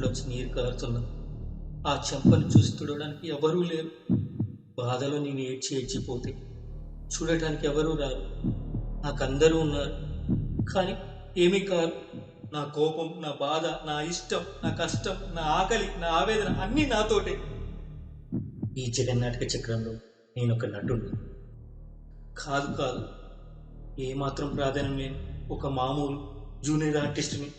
కంట్లోంచి నీరు కారుతున్నా. ఆ చెంపను చూసి తుడవడానికి ఎవరూ లేరు. బాధలో నేను ఏడ్చిపోతే చూడటానికి ఎవరూ రారు. నాకందరూ ఉన్నారు, కానీ ఏమీ కాదు. నా కోపం, నా బాధ, నా ఇష్టం, నా కష్టం, నా ఆకలి, నా ఆవేదన అన్నీ నాతోటే. ఈ జగన్నాటక చక్రంలో నేను ఒక నటుడిని కాదు, ఏమాత్రం ప్రాధాన్యం లేని ఒక మామూలు జూనియర్ ఆర్టిస్ట్ని.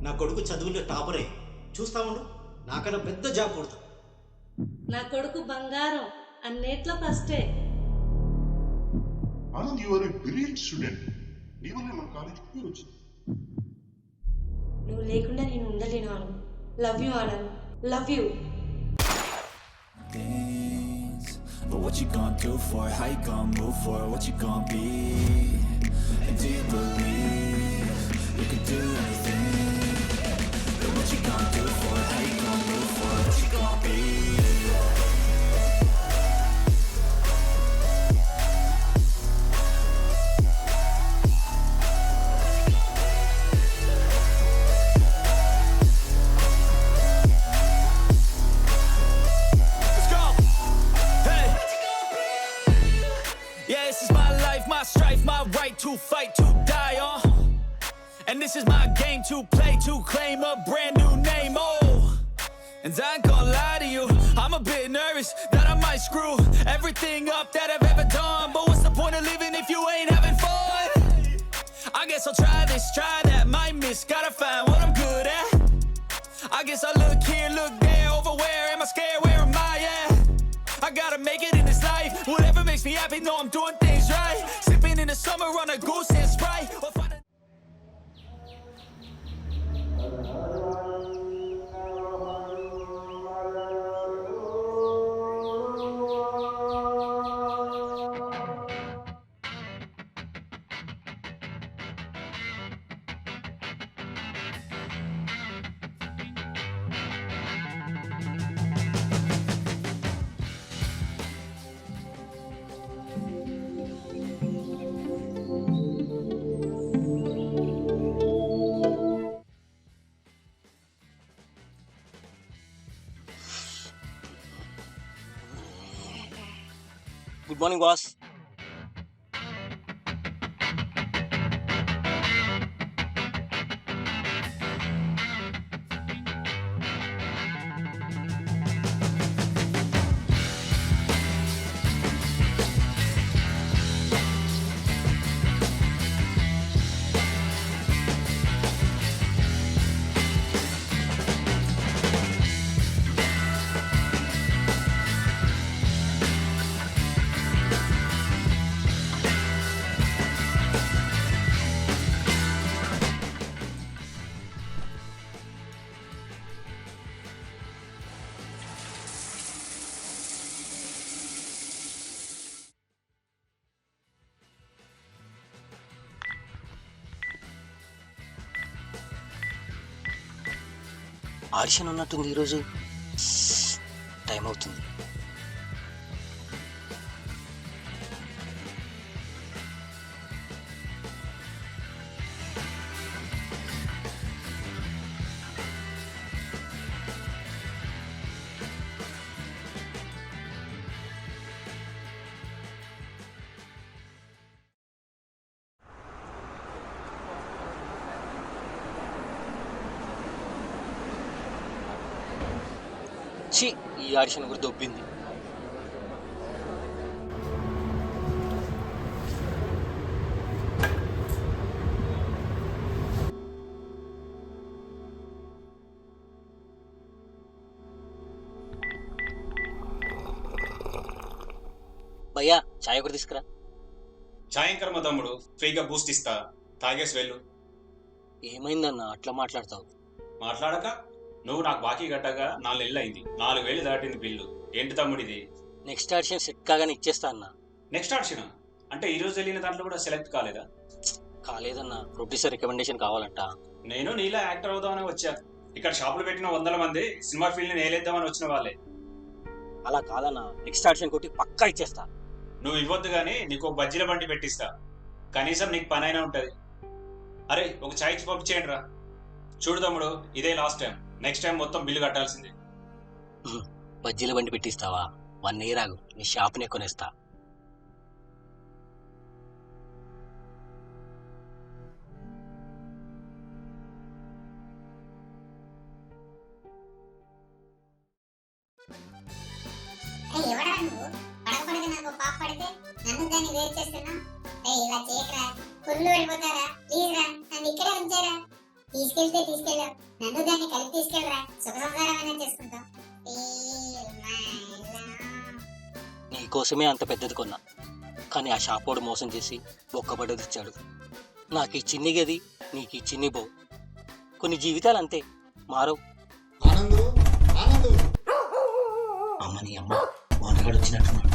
నా కొడుకు చదువులో టాపరే, చూస్తా ఉండు, నాకన్నా పెద్ద జాబ్ కొడుతా. నా కొడుకు బంగారం, అన్నిట్లో ఫస్టే. Anand, you are a brilliant student. నీ వల్ల మన కాలేజీకి పేరు వచ్చింది. నువ్వు లేకుండా నేను ఉండలేను Anand. Love you Anand, love you. But what you gonna do for it? How you gonna move for it? What you gonna be? And do you believe you can do anything? But what you gonna do for it? How you gonna move for it? What you gonna be? Strife, my right to fight, to die on. And this is my game to play, to claim a brand new name, oh. And I ain't gonna lie to you, I'm a bit nervous that I might screw everything up that I've ever done. But what's the point of living if you ain't having fun? I guess I'll try this, try that, might miss, gotta find what I'm good at. I guess I look here, look there, over where am I scared, where am I at? I gotta make it in this life, whatever makes me happy, know I'm doing things right. Sipping in the summer on a goose and Sprite, or find a good morning boss. Audition ఉన్నట్టుంది ఈరోజు. Time అవుతుంది. ఈ audition కూడా దొబ్బింది. భయ్యా చాయ్ ఒకటి తీసుకురా. ఛాయంకర్మ తమ్ముడు, ఫ్రీగా బూస్ట్ ఇస్తా, తాగేసి వెళ్ళు. ఏమైందన్న అట్లా మాట్లాడతావు? మాట్లాడక నువ్వు నాకు బాకీ కట్టగా 4 నెలలు అయింది. 4,000 దాటింది బిల్లు. ఏంటి తమ్ముడు ఇది? నెక్స్ట్ ఆడిషన్ సెట్ కాగానే ఇచ్చేస్తా అన్న. నెక్స్ట్ ఆడిషన్ అంటే ఈ రోజు వెళ్ళిన దాంట్లో కూడా సెలెక్ట్ కాలేదా? కాలేదన్న, ప్రొడ్యూసర్ రికమెండేషన్ కావాలంట. నేను నీలా యాక్టర్ అవుదామని వచ్చా. ఇక్కడ షాపులు పెట్టిన 100 మంది సినిమా ఫీల్డ్ ని నేలేద్దామని వచ్చిన వాళ్ళే. అలా కాదన్నా, నెక్స్ట్ ఆడిషన్ కొట్టి పక్కా ఇచ్చేస్తా. నువ్వు ఇవ్వద్దు కానీ నీకు ఒక బజ్జీల బండి పెట్టిస్తా, కనీసం నీకు పని అయినా ఉంటుంది. అరే ఒక చాయ్ ఇచ్చి పంపించేయండి రా. చూడు తమ్ముడు, ఇదే లాస్ట్ టైం, నెక్స్ట్ టైం మొత్తం బిల్లు కట్టాల్సిందే. బజ్జీల బండి పెట్టిస్తావా? 1 year ఆగు, నీ షాప్ని కొనేస్తా. ఎవడా నువ్వు? పడక నాకు పాప పడితే నన్ను దాన్ని వేరు చేస్తున్నా. ఇలా చేయకరా, పుల్లు వెళ్ళిపోతారా. ప్లీజ్ రా, నన్ను ఇక్కడే ఉంచారా. తీసుకెళ్ళా, నన్ను దాన్ని కలిపి తీసుకెళ్ళరా, సుఖ సంసారమైనా చేసుకుంటాం. నీకోసమే అంత పెద్దది కొన్నా, కానీ ఆ షాపోడు మోసం చేసి బొక్కబడ్డది ఇచ్చాడు. నాకు ఈ చిన్ని గది, నీకు ఈ చిన్ని బో. కొన్ని జీవితాలు అంతే, మారవు. అమ్మని అమ్మ వానగాడు వచ్చినట్టున్నాడు.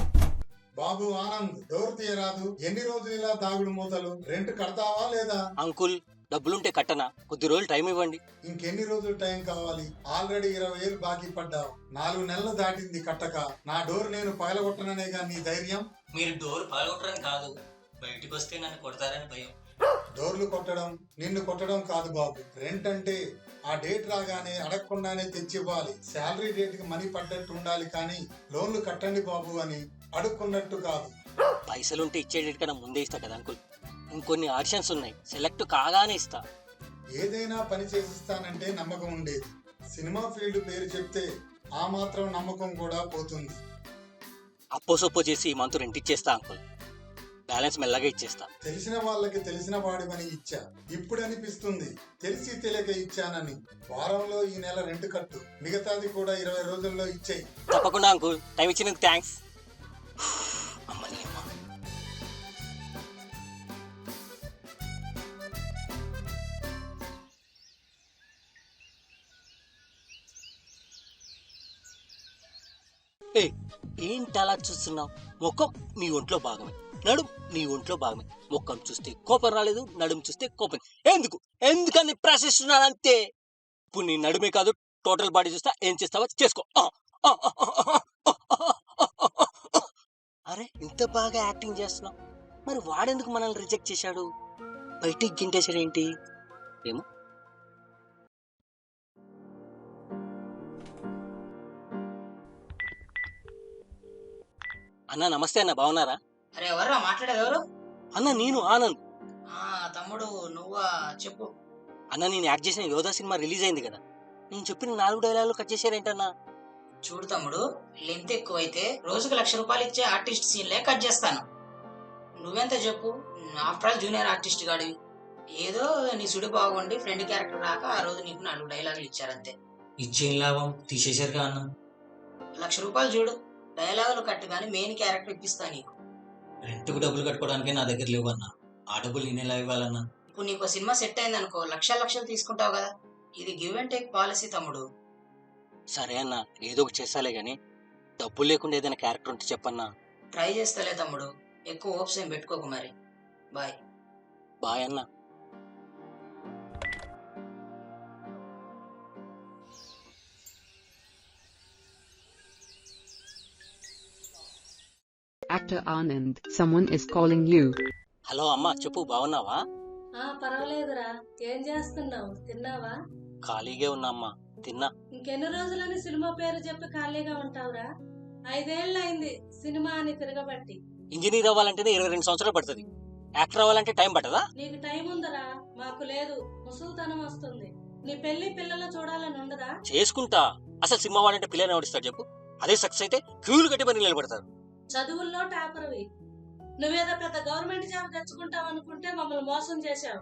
బాబు ఆనంద్, డోర్ తీయరాదు. ఎన్ని రోజులు ఇలా దాగుడు మూతలు? రెంట్ కడతావా లేదా? అంకుల్, డబ్బులుంటే కట్టనా, కొద్ది రోజులు టైం ఇవ్వండి. ఇంకెన్ని రోజులు టైం కావాలి? ఆల్రెడీ 20,000 బాకీ పడ్డావు. 4 నెలలు దాటింది కట్టక. నా డోర్ నేను పగలగొట్టననేగా నీ ధైర్యం? మీరు డోర్ పగలగొట్టరని కాదు, బయటికి వస్తే నన్ను కొడతారని భయం. డోర్లు కొట్టడం నిన్ను కొట్టడం కాదు బాబు. రెంట్ అంటే ఆ డేట్ రాగానే అడగకుండానే తెచ్చివ్వాలి. శాలరీ డేట్ కి మనీ పడ్డట్టు ఉండాలి, కానీ లోన్లు కట్టండి బాబు అని అడుక్కున్నట్టు కాదు. పైసలుంటే ఇచ్చే డేట్ కన్నా ముందే ఇస్తా కదా అంకుల్. ఇంకొన్ని ఆడిషన్స్ ఉన్నాయి, సెలెక్ట్ కాగానే ఇస్తా. ఏదైనా పని చేసిస్తానంటే నమ్మకం ఉండేది. సినిమా ఫీల్డ్ పేరు చెప్తే ఆ మాత్రం నమ్మకం కూడా పోతుంది. అప్పో సొప్పో చేసి ఈ మంత్ రెంట్ ఇచ్చేస్తా అంకుల్, బ్యాలెన్స్ మెల్లగా ఇచ్చేస్తా. తెలిసిన వాళ్ళకి తెలిసిన వాడివని ఇచ్చా. ఇప్పుడు అనిపిస్తుంది తెలిసి తెలియక ఇచ్చానని. వారంలో ఈ నెల రెంట్ కట్టు, మిగతాది కూడా 20 రోజుల్లో ఇచ్చేయి. తప్పకుండా అంకుల్, టైం ఇచ్చినందుకు థ్యాంక్స్. అమ్మని అమ్మ. ఏంటి అలా చూస్తున్నావు? ముఖం నీ ఒంట్లో భాగమే, నడుం నీ ఒంట్లో భాగమే. ముఖం చూస్తే కోపం రాలేదు, నడుము చూస్తే కోపం. ఎందుకని ప్రశ్నిస్తున్నాను అంతే. ఇప్పుడు నీ నడుమే కాదు, టోటల్ బాడీ చూస్తా, ఏం చేస్తావో చేసుకో. అరే ఇంత బాగా యాక్టింగ్ చేస్తున్నావు, మరి వాడెందుకు మనల్ని రిజెక్ట్ చేశాడు? బయటికి గింటేశాడు ఏంటి ఏమో. అన్న నమస్తే అన్న, బాగున్నారా? అరే ఎవర్రా మాట్లాడేది? ఎవరు? అన్న నేను ఆనంద్. తమ్ముడు నువ్వా? చెప్పు. అన్న నేను యాక్ట్ చేసిన యోధా సినిమా రిలీజ్ అయింది కదా, నేను చెప్పిన 4 డైలాగులు కట్ చేశారేంటన్నా? చూడు తమ్ముడు, లెంత్ ఎక్కువైతే రోజుకు 1,00,000 రూపాయలు ఇచ్చే ఆర్టిస్ట్ సీన్లే కట్ చేస్తాను. నువ్వెంత చెప్పు, ఆఫ్టర్ ఆల్ జూనియర్ ఆర్టిస్ట్ గాడివి. ఏదో నీ సుడి బాగుండి ఫ్రెండ్ క్యారెక్టర్ రాక ఆ రోజు నీకు 4 డైలాగులు ఇచ్చారంతే. ఇచ్చేం లాభం, తీసేశారుగా అన్న. 1,00,000 రూపాయలు చూడు, డైలాగులు కట్టు కానీ మెయిన్ క్యారెక్టర్ ఇప్పిస్తా నీకు. రెంట్కు డబ్బులు కట్టుకోవడానికే నా దగ్గర లేవు అన్న. ఆ డబ్బులు నేనేలా ఇవ్వాలన్నా? ఇప్పుడు నీకు సినిమా సెట్ అయింది అనుకో, లక్షలు తీసుకుంటావు కదా. ఇది గివ్ అండ్ టేక్ పాలసీ తమ్ముడు. సరే అన్న, ఏదో ఒకటి చేస్తాలే గానీ డబ్బులు లేకుండా ఏదైనా క్యారెక్టర్ ఉంటే చెప్పన్నా. ట్రై చేస్తాలే తమ్ముడు, ఎక్కువ హోప్స్ ఏం పెట్టుకోకు మరి. బాయ్. బాయ్ అన్న. Actor Anand, someone is calling you. Hello అమ్మా, చెప్పు, బాగున్నావా? పర్వాలేదురా. ఏం చేస్తున్నావు? తిన్నావా? ఖాళీగా ఉన్నా అమ్మా, తిన్నా. ఇంకెన్ని రోజులని సినిమా పేరు చెప్పి ఖాళీగా ఉంటావురా? 5 ఏళ్ళు అయింది సినిమా అని తిరగబట్టి. ఇంజనీర్ అవ్వాలంటేనే 22 సంవత్సరాలు పడుతుంది, యాక్టర్ అవ్వాలంటే టైం పట్టదా? నీకు టైం ఉందరా, మాకు లేదు. ముసలితనం వస్తుంది. నీ పెళ్లి పిల్లలు చూడాలని ఉండదా? చేసుకుంటా. అసలు సినిమా వాడంటే పిల్లని ఎవడిస్తాడు చెప్పు? అదే సక్సెస్ అయితే క్యూలు కట్టి పని నిలబడతారు. చదువుల్లో టాపర్వి. నువ్వేదో పెద్ద గవర్నమెంట్ జాబ్ తెచ్చుకుంటావు అనుకుంటే మమ్మల్ని మోసం చేశావు.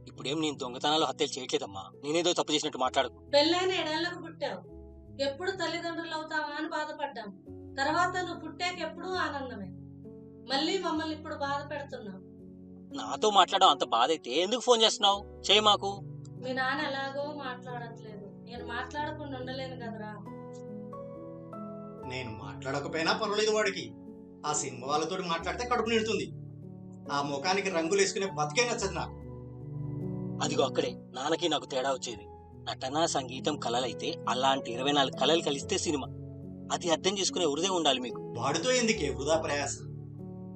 ఇప్పుడేం నేను దొంగతనాలు హత్యలు చేయట్లేదమ్మా, నేనేదో తప్పు చేసినట్టు మాట్లాడుకు. పెళ్ళైన 7 ఏళ్లకు పుట్టావు, ఎప్పుడు తల్లిదండ్రులు అవుతావా అని బాధపడ్డాం. తర్వాత నువ్వు పుట్టాక ఎప్పుడూ ఆనందమే. మళ్ళీ మమ్మల్ని ఇప్పుడు బాధ పెడుతున్నావు. నాతో మాట్లాడడం అంత బాధ అయితే ఎందుకు ఫోన్ చేస్తున్నావు? చేయి మాకు. మీ నాన్న ఎలాగో మాట్లాడట్లేదు, నేను మాట్లాడకుండా ఉండలేను కదరా. నేను మాట్లాడకపోయినా పర్వాలేదు, వాడికి ఆ సినిమా వాళ్ళతో మాట్లాడితే కడుపు నిడుతుంది. ఆ ముఖానికి రంగులు వేసుకునే బతికే నచ్చదు నాకు. అదిగో అక్కడే నాన్నకి నాకు తేడా వచ్చేది. నటన, సంగీతం కళలైతే అలాంటి 24 కళలు కలిస్తే సినిమా. అది అర్థం చేసుకునే హృదయం ఉండాలి మీకు. వాడితో ఎందుకే వృధా ప్రయాస?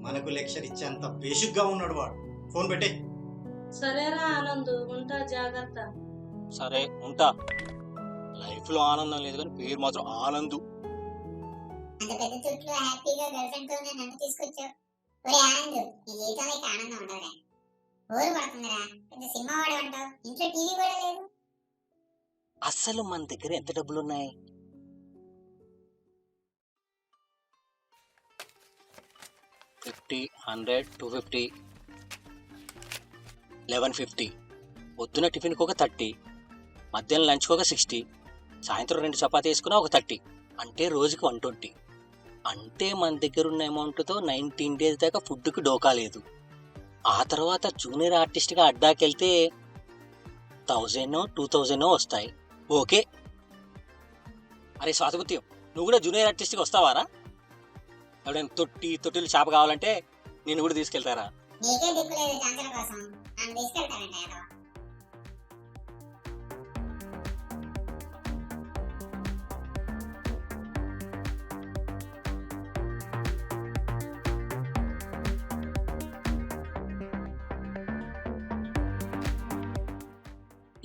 మనకు లెక్చర్ ఇచ్చేంత బేసిక్గా ఉన్నాడు వాడు. ఫోన్ పెట్టే. సరేరా ఆనంద్, ఉంటా, జాగ్రత్త. సరే ఉంటా. లైఫ్ లో ఆనందం లేదు కానీ పేరు మాత్రం ఆనందు. అంత పెద్ద చుట్టూ హ్యాపీగా గర్ల్ ఫ్రెండ్ తో నన్ను తీసుకొచ్చావు. ఒరే ఆనంద్, నీ జీవితంలో ఇక ఆనందం ఉండదురా. బోరు పడుతుందిరా. పెద్ద సినిమా వాడు అంటావు, ఇంట్లో టీవీ కూడా లేదు. అస్సలు మన దగ్గర ఎంత డబ్బులున్నాయి? $50, $100, $250, $1150. పొద్దున టిఫిన్కి ఒక 30, మధ్యాహ్నం లంచ్కి ఒక 60, సాయంత్రం 2 చపాతీ వేసుకున్నా ఒక 30, అంటే రోజుకి 120. అంటే మన దగ్గర ఉన్న అమౌంట్తో 19 days దాకా ఫుడ్కి డోకా లేదు. ఆ తర్వాత జూనియర్ ఆర్టిస్ట్గా అడ్డాకెళ్తే 1000 2000 వస్తాయి. ఓకే. అరే స్వాతిముత్యం, నువ్వు కూడా జూనియర్ ఆర్టిస్ట్గా వస్తావారా? ఎవడైనా తొట్టిలు చేప కావాలంటే నేను కూడా తీసుకెళ్తారా? నీకే దిక్కు లేదు జాంతర కోసం నన్ను తీసుకెళ్తానంట ఏదో.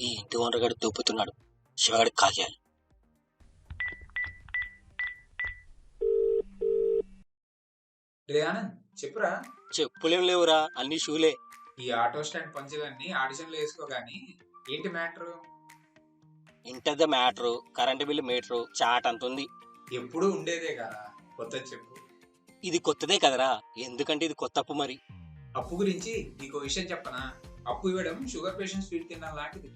ఈ ఇంటి ఓనర్ గడు దూపుతున్నాడు. శివగాడికి కాల్ చేయాలి. ఆనంద్ చెప్పురా. చెప్పులేం లేవురా, అన్ని షూలే. ఈ ఆటో స్టాండ్ పంచులన్నీ ఆడిషన్లు వేసుకోగాని ఏంటి matter? Inter the matter, current bill meter, chat అంతుంది. ఎప్పుడు ఉండేదే కదా, కొత్త చెప్పు. ఇది కొత్తదే కదరా, ఎందుకంటే ఇది కొత్త అప్పు. మరి అప్పు గురించి నీకు విషయం చెప్పనా? అప్పు ఇవ్వడం షుగర్ పేషెంట్ స్వీట్ తినడం లాంటిది.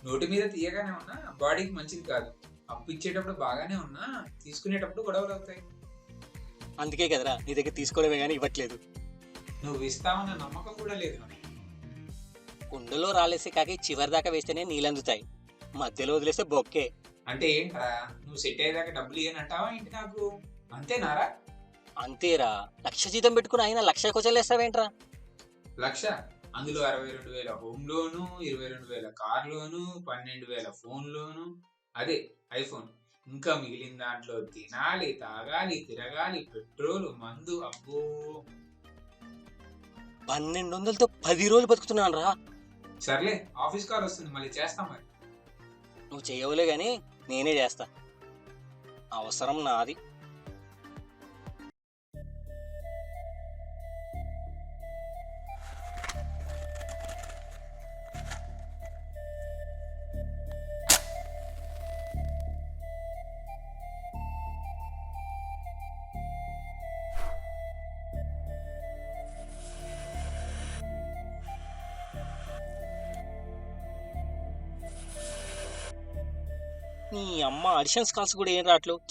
నోటి మీద తీయగానే ఉన్నా బాడీకి మంచిది కాదు. అప్పు ఇచ్చేటప్పుడు బాగానే ఉన్నా తీసుకునేటప్పుడు గొడవలు అవుతాయి. అందుకే కదరా నీ దగ్గర తీసుకోవడమే కానీ ఇవ్వట్లేదు. నువ్వు ఇస్తావన్న నమ్మకం కూడా లేదు నాకు. కుండలో రాలేసే కాకి చివరి దాకా వేస్తేనే నీళ్ళందుతాయి, మధ్యలో వదిలేస్తే బొక్కే. అంటే ఏంట్రా, నువ్వు సెట్ అయ్యేదాకా డబ్బులు ఇయ్యనంటావా ఏంటి నాకు? అంతేనారా? అంతేరా. 1,00,000 జీతం పెట్టుకుని అయినా 1,00,000 క్వశ్చన్లు వేస్తావేంట్రా? 1,00,000 అందులో 62,000 హోమ్ లోను, 22,000 కార్ లోను, 12,000 ఫోన్ లోను, అదే ఐఫోన్. ఇంకా మిగిలిన దాంట్లో తినాలి, తాగాలి, తిరగాలి, పెట్రోల్, మందు. అబ్బో, 1200తో 10 రోజులు బతుకుతున్నాను రా. సర్లే, ఆఫీస్ కాల్ వస్తుంది, మళ్ళీ చేస్తాం. మరి నువ్వు చేయవులే గాని నేనే చేస్తా. అవసరం నాది. నీ అమ్మ ఆడిషన్స్ కాల్స్ కూడా ఏం రావట్లేదు.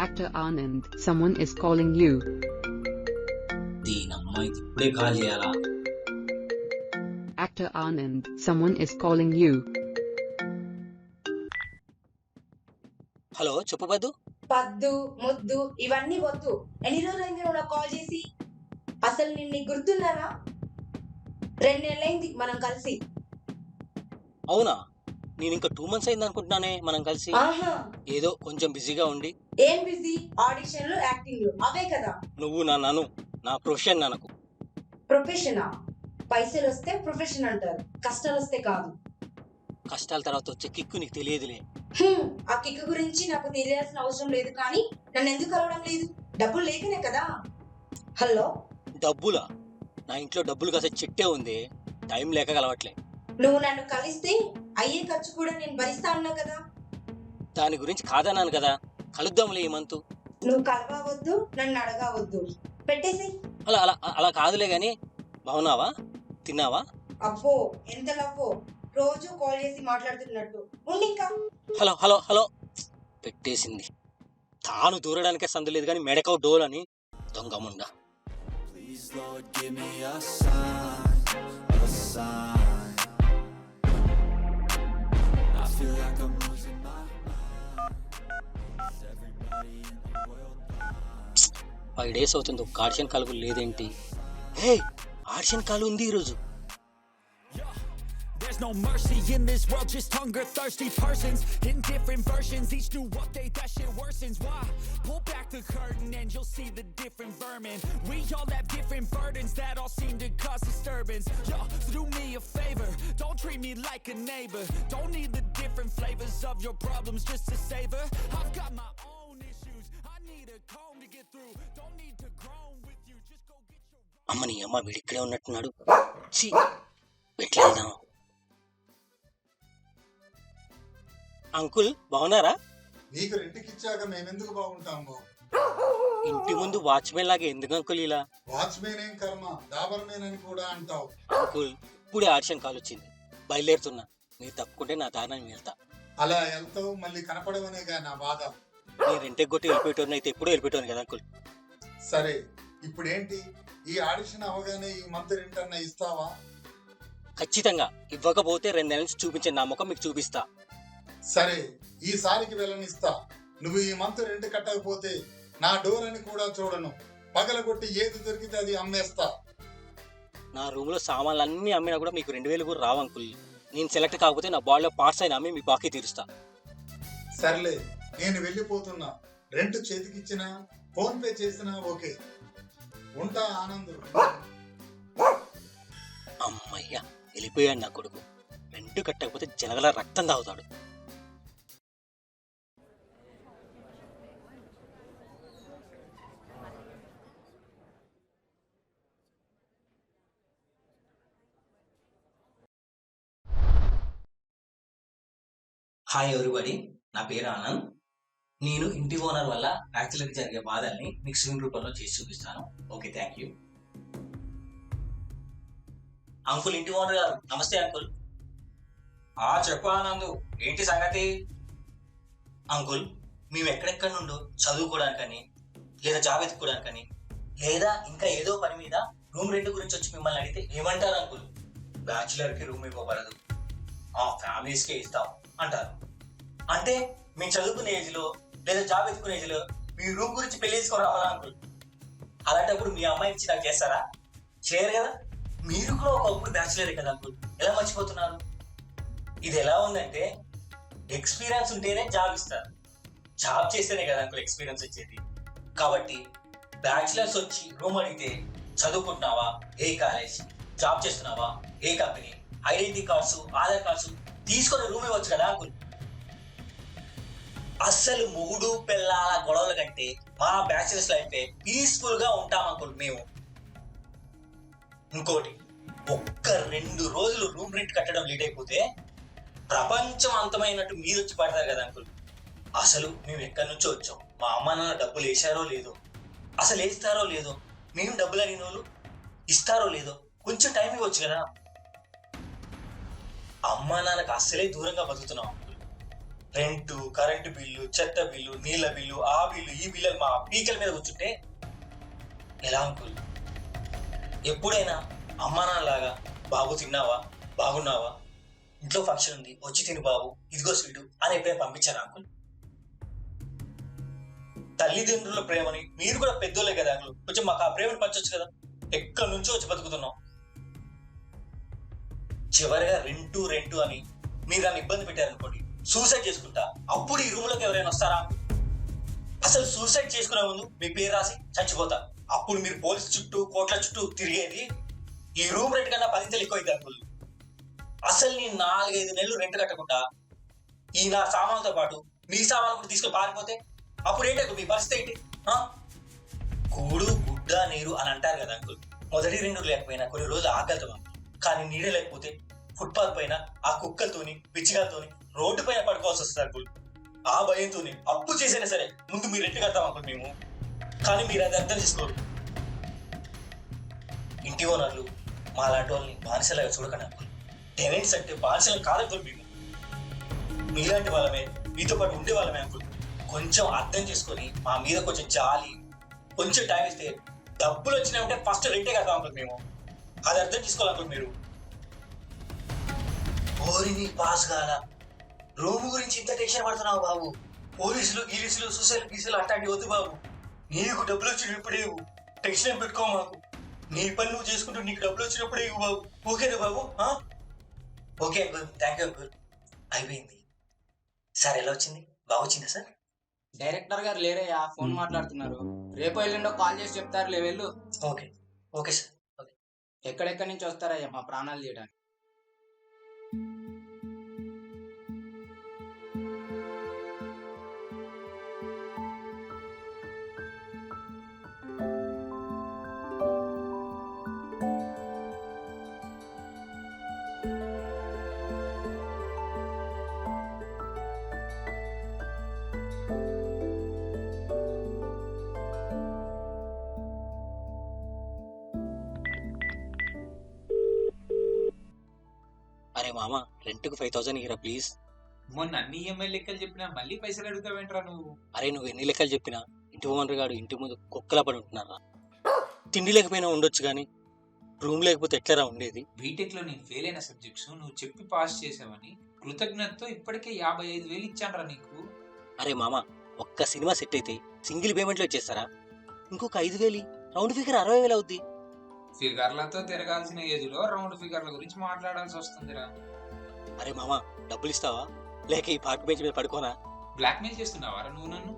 Actor Anand, someone is calling you. దీనమ్మ ఇప్పుడే కాల్ చేయాలా? Actor Anand, someone is calling you. Hello చెప్పు పద్దు. పద్దు ముద్దు ఇవన్నీ వద్దు. ఎన్ని రోజులైంది నువ్వు నాకు కాల్ చేసి? అసలు నిన్ను గుర్తున్నానా? 2 నెలలైంది మనం కలిసి. అవునా? నేను ఇంకా 2 months అయింది అనుకుంటున్నానే మనం కలిసి. ఏదో కొంచెం బిజీగా ఉండి. ఏం బిజీ? ఆడిషన్లు, యాక్టింగ్లు అవే కదా. నువ్వు నన్ను, నా ప్రొఫెషన్ నాకు. ప్రొఫెషనా? పైసలు వస్తే ప్రొఫెషన్ అంటారు, కష్టాలు వస్తే కాదు. కష్టాల తర్వాత వచ్చే కిక్కు నీకు తెలియదులే. ఆ కిక్కు గురించి నాకు తెలియాల్సిన అవసరం లేదు. కానీ నన్ను ఎందుకు కలవడం లేదు? డబ్బులు లేకనే కదా. హలో, డబ్బులా? నా ఇంట్లో డబ్బులు కాసే చెట్టే ఉంది, టైం లేక కలవట్లే. నువ్వు నన్ను కలిస్తే అయ్యే ఖర్చు కూడా నేను భరిస్తా ఉన్నా కదా. దాని గురించి కాదన్నాను కదా, కలుద్దాంలే ఈ మంతు. నువ్వు కలవవద్దు, నన్ను అడగవద్దు, పెట్టేసి. అలా అలా అలా కాదులే గాని, బాగున్నావా? తిన్నావా? అబ్బో ఎంత లవ్వో, రోజు కాల్ చేసి మాట్లాడుతున్నట్టు ఉండి. ఇంకా హలో హలో హలో పెట్టేసింది. తాను దూరడానికే సందు లేదు కానీ మెడకౌ డోల్ అని దొంగముండా. 5 days అవుతుంది, ఒక ఆడిషన్ కాల్ కూడా లేదేంటి? హే, ఆడిషన్ కాల్ ఉంది ఈరోజు. There's no mercy in this world, just hunger thirsty persons in different versions. Each new update that shit worsens. Why? Pull back the curtain and you'll see the different vermin. We all have different burdens that all seem to cause disturbance. Yo, so do me a favor, don't treat me like a neighbor. Don't need the different flavors of your problems just to savor. I've got my own issues, I need a comb to get through. Don't need to groan with you, just go get your... అమ్మని అమ్మ వీడు ఇక్కడే ఉన్నట్టున్నాడు. ఛీ, ఎట్లా? Uncle బాగున్నారా? నీకు రెంట్కి ఇచ్చాక మేమెందుకు బాగుంటాము? ఇంటి ముందు వాచ్మెన్ లాగా ఎందుకు అంకుల్ ఇలా? వాచ్మెన్ ఏం కర్మ, డాబర్ మేన్ అని కూడా అంటావు. అంకుల్ ఇప్పుడే ఆడిషన్ కాల్ వచ్చింది, బయలుదేరుతున్నా. మీరు తప్పుకుంటే నా దారిని వెళ్తా. అలా వెళ్తావు, మళ్ళీ కనపడవనేగా నా బాధ. నేను రెంట్ కొట్టి వెళ్ళిపోయేటోని అయితే ఎప్పుడూ వెళ్ళిపోయాను కదా అంకుల్. సరే, ఇప్పుడేంటి? ఈ ఆడిషన్ అవగానే ఈ మంత్ రెంట్ అన్న ఇస్తావా? ఖచ్చితంగా. ఇవ్వకపోతే 2 నెలల నుంచి చూపించే నా ముఖం మీకు చూపిస్తా. సరే, ఈసారికి వెళ్ళనిస్తా. నువ్వు ఈ మంత్ రెంట్ కట్టకపోతే నా డోర్ అని కూడా చూడను. పగలగొట్టి ఏది దొరికితే అది అమ్మేస్తా. నా రూమ్ లో సామాన్లు అన్ని అమ్మినా కూడా మీకు 2000 కూడా రావు అంకుల్. నేను సెలెక్ట్ కాకపోతే నా బాడీలో పార్ట్స్ అయినా అమ్మి మీ బాకీ తీరుస్తా. సర్లే, నేను వెళ్ళిపోతున్నా. రెంట్ చేతికిచ్చినా ఫోన్ పే చేసినా ఓకే. ఉంటా ఆనంద్. అమ్మయ్యా, వెళ్ళిపోయాడు నా కొడుకు. రెంట్ కట్టకపోతే జలగల రక్తం తాగుతాడు. హాయ్ ఎవరిబడి, నా పేరు ఆనంద్. నేను ఇంటి ఓనర్ వల్ల బ్యాచులర్కి జరిగే బాధల్ని మీకు స్క్రీన్ రూపంలో చేసి చూపిస్తాను. Okay, thank you. అంకుల్, ఇంటి ఓనర్ గారు. నమస్తే అంకుల్. చెప్పు ఆనందు, ఏంటి సంగతి? అంకుల్, మేము ఎక్కడెక్కడి నుండో చదువుకోవడానికని, లేదా జాబ్ ఎత్తుకోవడానికని, లేదా ఇంకా ఏదో పని మీద రూమ్ రెంట్ గురించి వచ్చి మిమ్మల్ని అడిగితే ఏమంటారు అంకుల్? బ్యాచులర్కి రూమ్ ఇవ్వబడదు, ఫ్యామిలీస్కే ఇస్తాం అంటారు. అంటే మేము చదువుకునే ఏజ్లో లేదా జాబ్ ఎత్తుకునే ఏజ్లో మీ రూమ్ గురించి పెళ్లి చేసుకోవాలి అంకుల్. అలాంటప్పుడు మీ అమ్మాయి ఇచ్చి నాకు చేస్తారా? చేయరు కదా. మీరు కూడా ఒకప్పుడు బ్యాచులరే కదా అంకుల్, ఎలా మర్చిపోతున్నారు? ఇది ఎలా ఉందంటే, ఎక్స్పీరియన్స్ ఉంటేనే జాబ్ ఇస్తారు, జాబ్ చేస్తేనే కదా అంకుల్ ఎక్స్పీరియన్స్ వచ్చేది. కాబట్టి బ్యాచులర్స్ వచ్చి రూమ్ అడిగితే చదువుకుంటున్నావా, ఏ కాలేజ్, జాబ్ చేస్తున్నావా, ఏ company, identity cards, Aadhaar cards తీసుకొని రూమ్ ఇవ్వచ్చు కదా అంకుల్. అస్సలు మూడు పిల్లల గొడవల కంటే మా బ్యాచులర్స్ లైఫ్ పీస్ఫుల్ గా ఉంటాం అంకుల్ మేము. ఇంకోటి, ఒక్క 2 రోజులు రూమ్ రెంట్ కట్టడం లేట్ అయిపోతే ప్రపంచం అంతమైనట్టు మీరు వచ్చి పడతారు కదా అంకుల్. అసలు మేము ఎక్కడి నుంచో వచ్చాం, మా అమ్మ నాన్న డబ్బులు వేసారో లేదో, అసలు వేస్తారో లేదో, మేము డబ్బులు అడిగిన వాళ్ళు ఇస్తారో లేదో కొంచెం టైం ఇవ్వచ్చు కదా. అమ్మ నాన్నకు అస్సలే దూరంగా బతుకుతున్నాం అంకుల్. రెంటు, కరెంటు బిల్లు, చెత్త బిల్లు, నీళ్ళ బిల్లు, ఆ బిల్లు, ఈ బిల్లు మా పీకల మీద కూర్చుంటే ఎలా అంకుల్? ఎప్పుడైనా అమ్మా నాన్నలాగా బాబు తిన్నావా, బాగున్నావా, ఇంట్లో ఫంక్షన్ ఉంది వచ్చి తిని బాబు, ఇదిగో స్వీటు అని ఎప్పుడైనా పంపించాను అంకుల్? తల్లిదండ్రుల ప్రేమని మీరు కూడా పెద్దోళ్ళే కదా అంకుల్, కొంచెం మాకు ఆ ప్రేమను పంచవచ్చు కదా. ఎక్కడి నుంచో వచ్చి బతుకుతున్నాం. చివరిగా రెంటు అని మీరు నన్ను ఇబ్బంది పెట్టారనుకోండి, సూసైడ్ చేసుకుంటా, అప్పుడు ఈ రూమ్ లోకి ఎవరైనా వస్తారా? అసలు సూసైడ్ చేసుకునే ముందు మీ పేరు రాసి చచ్చిపోతా, అప్పుడు మీరు పోలీసు చుట్టూ కోట్ల చుట్టూ తిరిగేది ఈ రూమ్ రెంట్ కన్నా 10 ఇంతలు ఎక్కువ అయింది అంకుల్. అసలు నేను 4-5 నెలలు రెంట్ కట్టకుండా ఈ నా సామాన్లతో పాటు మీ సామాన్లు కూడా తీసుకొని పారిపోతే అప్పుడు ఏంటి మీ పరిస్థితి ఏంటి? కూడు, గుడ్డ, నీరు అని అంటారు కదా అంకుల్. మొదటి 2 లేకపోయినా కొన్ని రోజులు ఆకలితో, కానీ నీడ లేకపోతే ఫుట్పాత్ పైన ఆ కుక్కలతోని, పిచ్చిగాలతోని రోడ్డు పైన పడుకోవాల్సి వస్తుంది అంకుల్. ఆ భయంతోని అప్పు చేసైనా సరే ముందు మీరు రెంట్ కడతాం అంకుల్ మేము. కానీ మీరు అది అర్థం చేసుకోరు. ఇంటి ఓనర్లు మా లాంటి వాళ్ళని బానిసలాగా చూడకండి అంకుల్. టెనెంట్స్ అంటే బానిసలు కాదంకుల్. మేము మీలాంటి వాళ్ళమే, మీతో పాటు ఉండే వాళ్ళమే అంకుల్. కొంచెం అర్థం చేసుకొని మా మీద కొంచెం జాలి, కొంచెం టైం ఇస్తే డబ్బులు వచ్చినాయంటే ఫస్ట్ రెంటే కడతాం అంకుల్ మేము. అది అర్థం చేసుకోవాలనుకోండి మీరు. ఓరిని పాస్ కాల, రూమ్ గురించి ఇంత టెన్షన్ పడుతున్నావు బాబు. పోలీసులు, గీలీసులు, సూసైలు, గీసులు అట్లాంటివి వద్దు బాబు. నీకు డబ్బులు వచ్చినప్పుడే ఇవ్వు. టెన్షన్ ఏం పెట్టుకో మాకు. నీ పని నువ్వు చేసుకుంటూ నీకు డబ్బులు వచ్చినప్పుడే ఇవ్వు బాబు. ఓకేనా బాబు? Okay uncle, thank you uncle. అయిపోయింది. సార్ ఎలా వచ్చింది? బాగా వచ్చిందా సార్? డైరెక్టర్ గారు లేరయ్యా, ఫోన్ మాట్లాడుతున్నారు. రేపు ఎల్లుండో కాల్ చేసి చెప్తారులే, వెళ్ళు. Okay okay sir. ఎక్కడెక్కడి నుంచి వస్తారయ్యా మా ప్రాణాలు తీయడానికి? అరే మామ, రెంట్కు 5,000 ఇరా ప్లీజ్. మొన్న అన్ని ఈఎంఐ లెక్కలు చెప్పినా మళ్ళీ పైసలు అడుగుతావేంట్రా నువ్వు? అరే నువ్వు ఎన్ని లెక్కలు చెప్పినా ఇంటి ఓనర్ గాడు ఇంటి ముందు కుక్కలా పడి ఉంటున్నారా. తిండి లేకపోయినా ఉండొచ్చు కానీ రూమ్ లేకపోతే ఎట్లరా ఉండేది? బీటెక్ లో నేను ఫెయిల్ అయిన సబ్జెక్ట్స్ నువ్వు చెప్పి పాస్ చేసావని కృతజ్ఞతతో ఇప్పటికే 55,000 ఇచ్చానరా నీకు. అరే మామ, ఒక్క సినిమా సెట్ అయితే సింగిల్ పేమెంట్ లో ఇచ్చేస్తారా? ఇంకొక 5,000 రౌండ్ ఫిగర్ 60,000 అవుద్ది. ఫిగర్లతో తిరగాల్సిన ఏజ్ లో రౌండ్ ఫిగర్ల గురించి మాట్లాడాల్సి వస్తుందిరా. అరే మామ, డబ్బులు ఇస్తావా లేక ఈ పార్క్ బెంచ్ మీద పడుకోనా? బ్లాక్ మెయిల్ చేస్తున్నావారా నువ్వు నన్ను?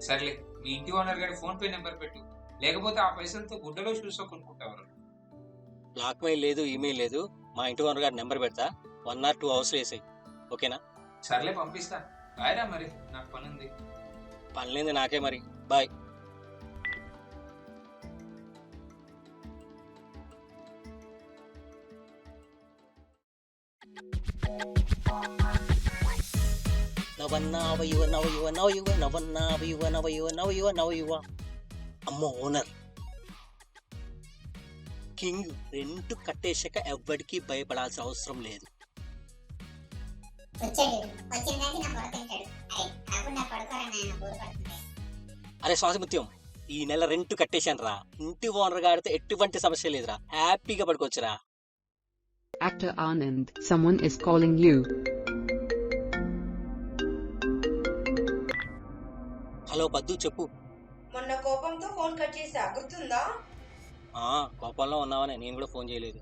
సర్లే, మీ ఇంటి ఓనర్ గారి ఫోన్ పే నెంబర్ పెట్టు, లేకపోతే ఆ పైసలతో గుడ్డలో షూస్ కొనుక్కుంటావారు. బ్లాక్ మెయిల్ లేదు, ఈమెయిల్ లేదు. మా ఇంటి ఓనర్ గారి నెంబర్ పెడతా, 1 or 2 hours వేసాయి. ఓకేనా? సర్లే, పంపిస్తా. బాయ్రా, మరి నాకు పని ఉంది. పనిలేంది నాకే మరి. బాయ్. అమ్మో ఓనర్ కింగ్ రెంట్ కట్టేశాక ఎవ్వడికి భయపడాల్సిన అవసరం లేదు. అరే శ్వాసముత్యం, ఈ నెల రెంట్ కట్టేశాను రా. ఇంటి ఓనర్ గారితో ఎటువంటి సమస్య లేదురా, హ్యాపీగా పడుకోవచ్చురా. Actor Anand, someone is calling you. Hello పద్దు, చెప్పు. మొన్న కోపంతో ఫోన్ కట్ చేసా, గుర్తుందా? కోపంలో ఉన్నావని నేను కూడా ఫోన్ చేయలేదు.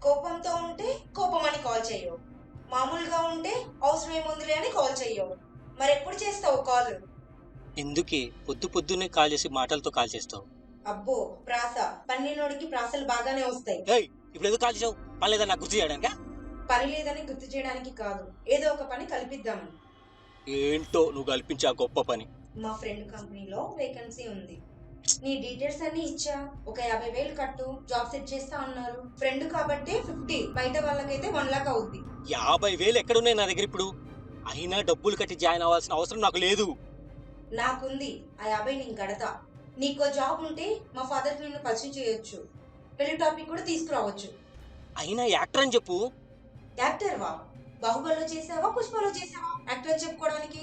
కోపంతో ఉంటే కోపం అని కాల్ చెయ్యవు, మామూలుగా ఉంటే అవసరం ఏముందిలే అని కాల్ చెయ్యవు. మరి ఎప్పుడు చేస్తావు కాల్? ఎందుకే పొద్దున్నే కాల్ చేసి మాటలతో కాల్ చేస్తావు? అబ్బో ప్రాస, పన్నీనోడికి ప్రాసలు బాగానే వస్తాయి. ఇప్పుడు ఎందుకు కాల్ చేసావు? పని లేదా నాకు గుర్తు చేయడానికి? పని లేదని గుర్తు చేయడానికి కాదు, ఏదో ఒక పని కల్పిద్దామని. ఏంటో నువ్వు కల్పించే ఆ గొప్ప పని? మా ఫ్రెండ్ కంపెనీలో వేకెన్సీ ఉంది. నీ డీటెయిల్స్ అన్ని ఇచ్చా, ఒక 50,000 కట్టు, జాబ్ సెట్ చేస్తా అన్నారు. ఫ్రెండ్ కాబట్టి 50, బయట వాళ్ళకైతే 1 lakh అవుద్ది. 50,000 ఎక్కడున్నాయి నా దగ్గర ఇప్పుడు? అయినా డబ్బులు కట్టి జాయిన్ అవ్వాల్సిన అవసరం నాకు లేదు. నాకుంది, ఆ 50 నేను కడతా. నీకో జాబ్ ఉంటే మా ఫాదర్ నిన్ను పరిచయం చేయొచ్చు, పెళ్లి టాపిక్ కూడా తీసుకురావచ్చు. అయినా యాక్టర్ అని చెప్పు. యాక్టర్ వా? బాహుబలిలో చేసావా, పుష్పలో చేసావా యాక్టర్ చెప్పుకోవడానికి?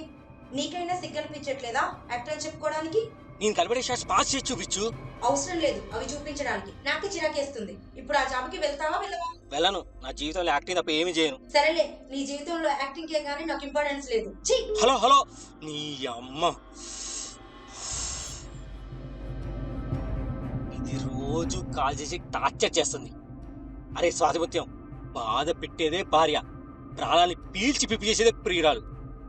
నీకైనా సిగ్గనిపించట్లేదా యాక్టర్ చెప్పుకోవడానికి? నేను కనబడే షాట్స్ పాస్ చేసి చూపించు. అవసరం లేదు అవి చూపించడానికి, నాకు చిరాకేస్తుంది. ఇప్పుడు ఆ జాబ్కి వెళ్తావా వెళ్ళవా? వెళ్ళను, నా జీవితంలో యాక్టింగ్ తప్ప ఏమి చేయను. సరేలే, నీ జీవితంలో యాక్టింగ్ కే గానీ నాకు ఇంపార్టెన్స్ లేదు. హలో నీ అమ్మ, ఇది రోజు కాల్ చేసి టార్చర్ చేస్తుంది. అరే స్వాతిముత్యం, బాధ పెట్టేదే భార్య, ప్రాణాన్ని పీల్చి పిప్పి చేసేదే ప్రియురాలు.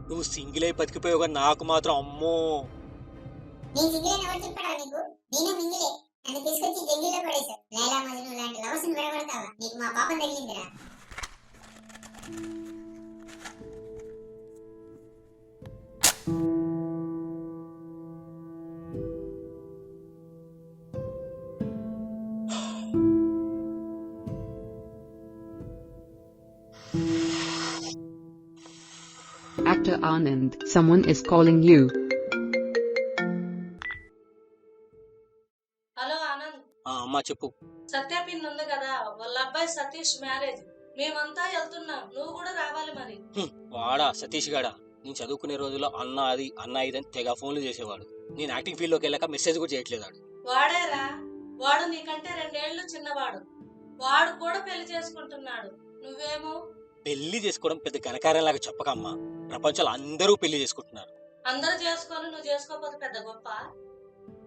నువ్వు సింగిల్ అయి బతికిపోయావు కానీ నాకు మాత్రం అమ్మో. Actor Anand, someone is calling you. Hello Anand. అమ్మా చెప్పు. సత్య పిన్ ఉంది కదా, వాళ్ళ అబ్బాయి సతీష్ మ్యారేజ్, మేమంతా వెళ్తున్నాం, నువ్వు కూడా రావాలి మరి. వాడా సతీష్ గాడా? నేను చదువుకునే రోజుల్లో అన్న ఇది అని తెగ ఫోన్లు చేసేవాడు. నేను యాక్టింగ్ ఫీల్డ్ లోకి వెళ్ళాక మెసేజ్ కూడా చేయట్లేదు. వాడేరా, వాడు నీకంటే 2 ఏళ్ళు చిన్నవాడు, వాడు కూడా పెళ్లి చేసుకుంటున్నాడు. నువ్వేమో పెళ్లి చేసుకోవడం పెద్ద ఘనకార్యంలాగా చెప్పకమ్మా. ప్రపంచంలో అందరూ పెళ్లి చేసుకుంటున్నారు. అందరూ చేసుకొని నువ్వు చేసుకోకపోతే పెద్ద గొప్ప.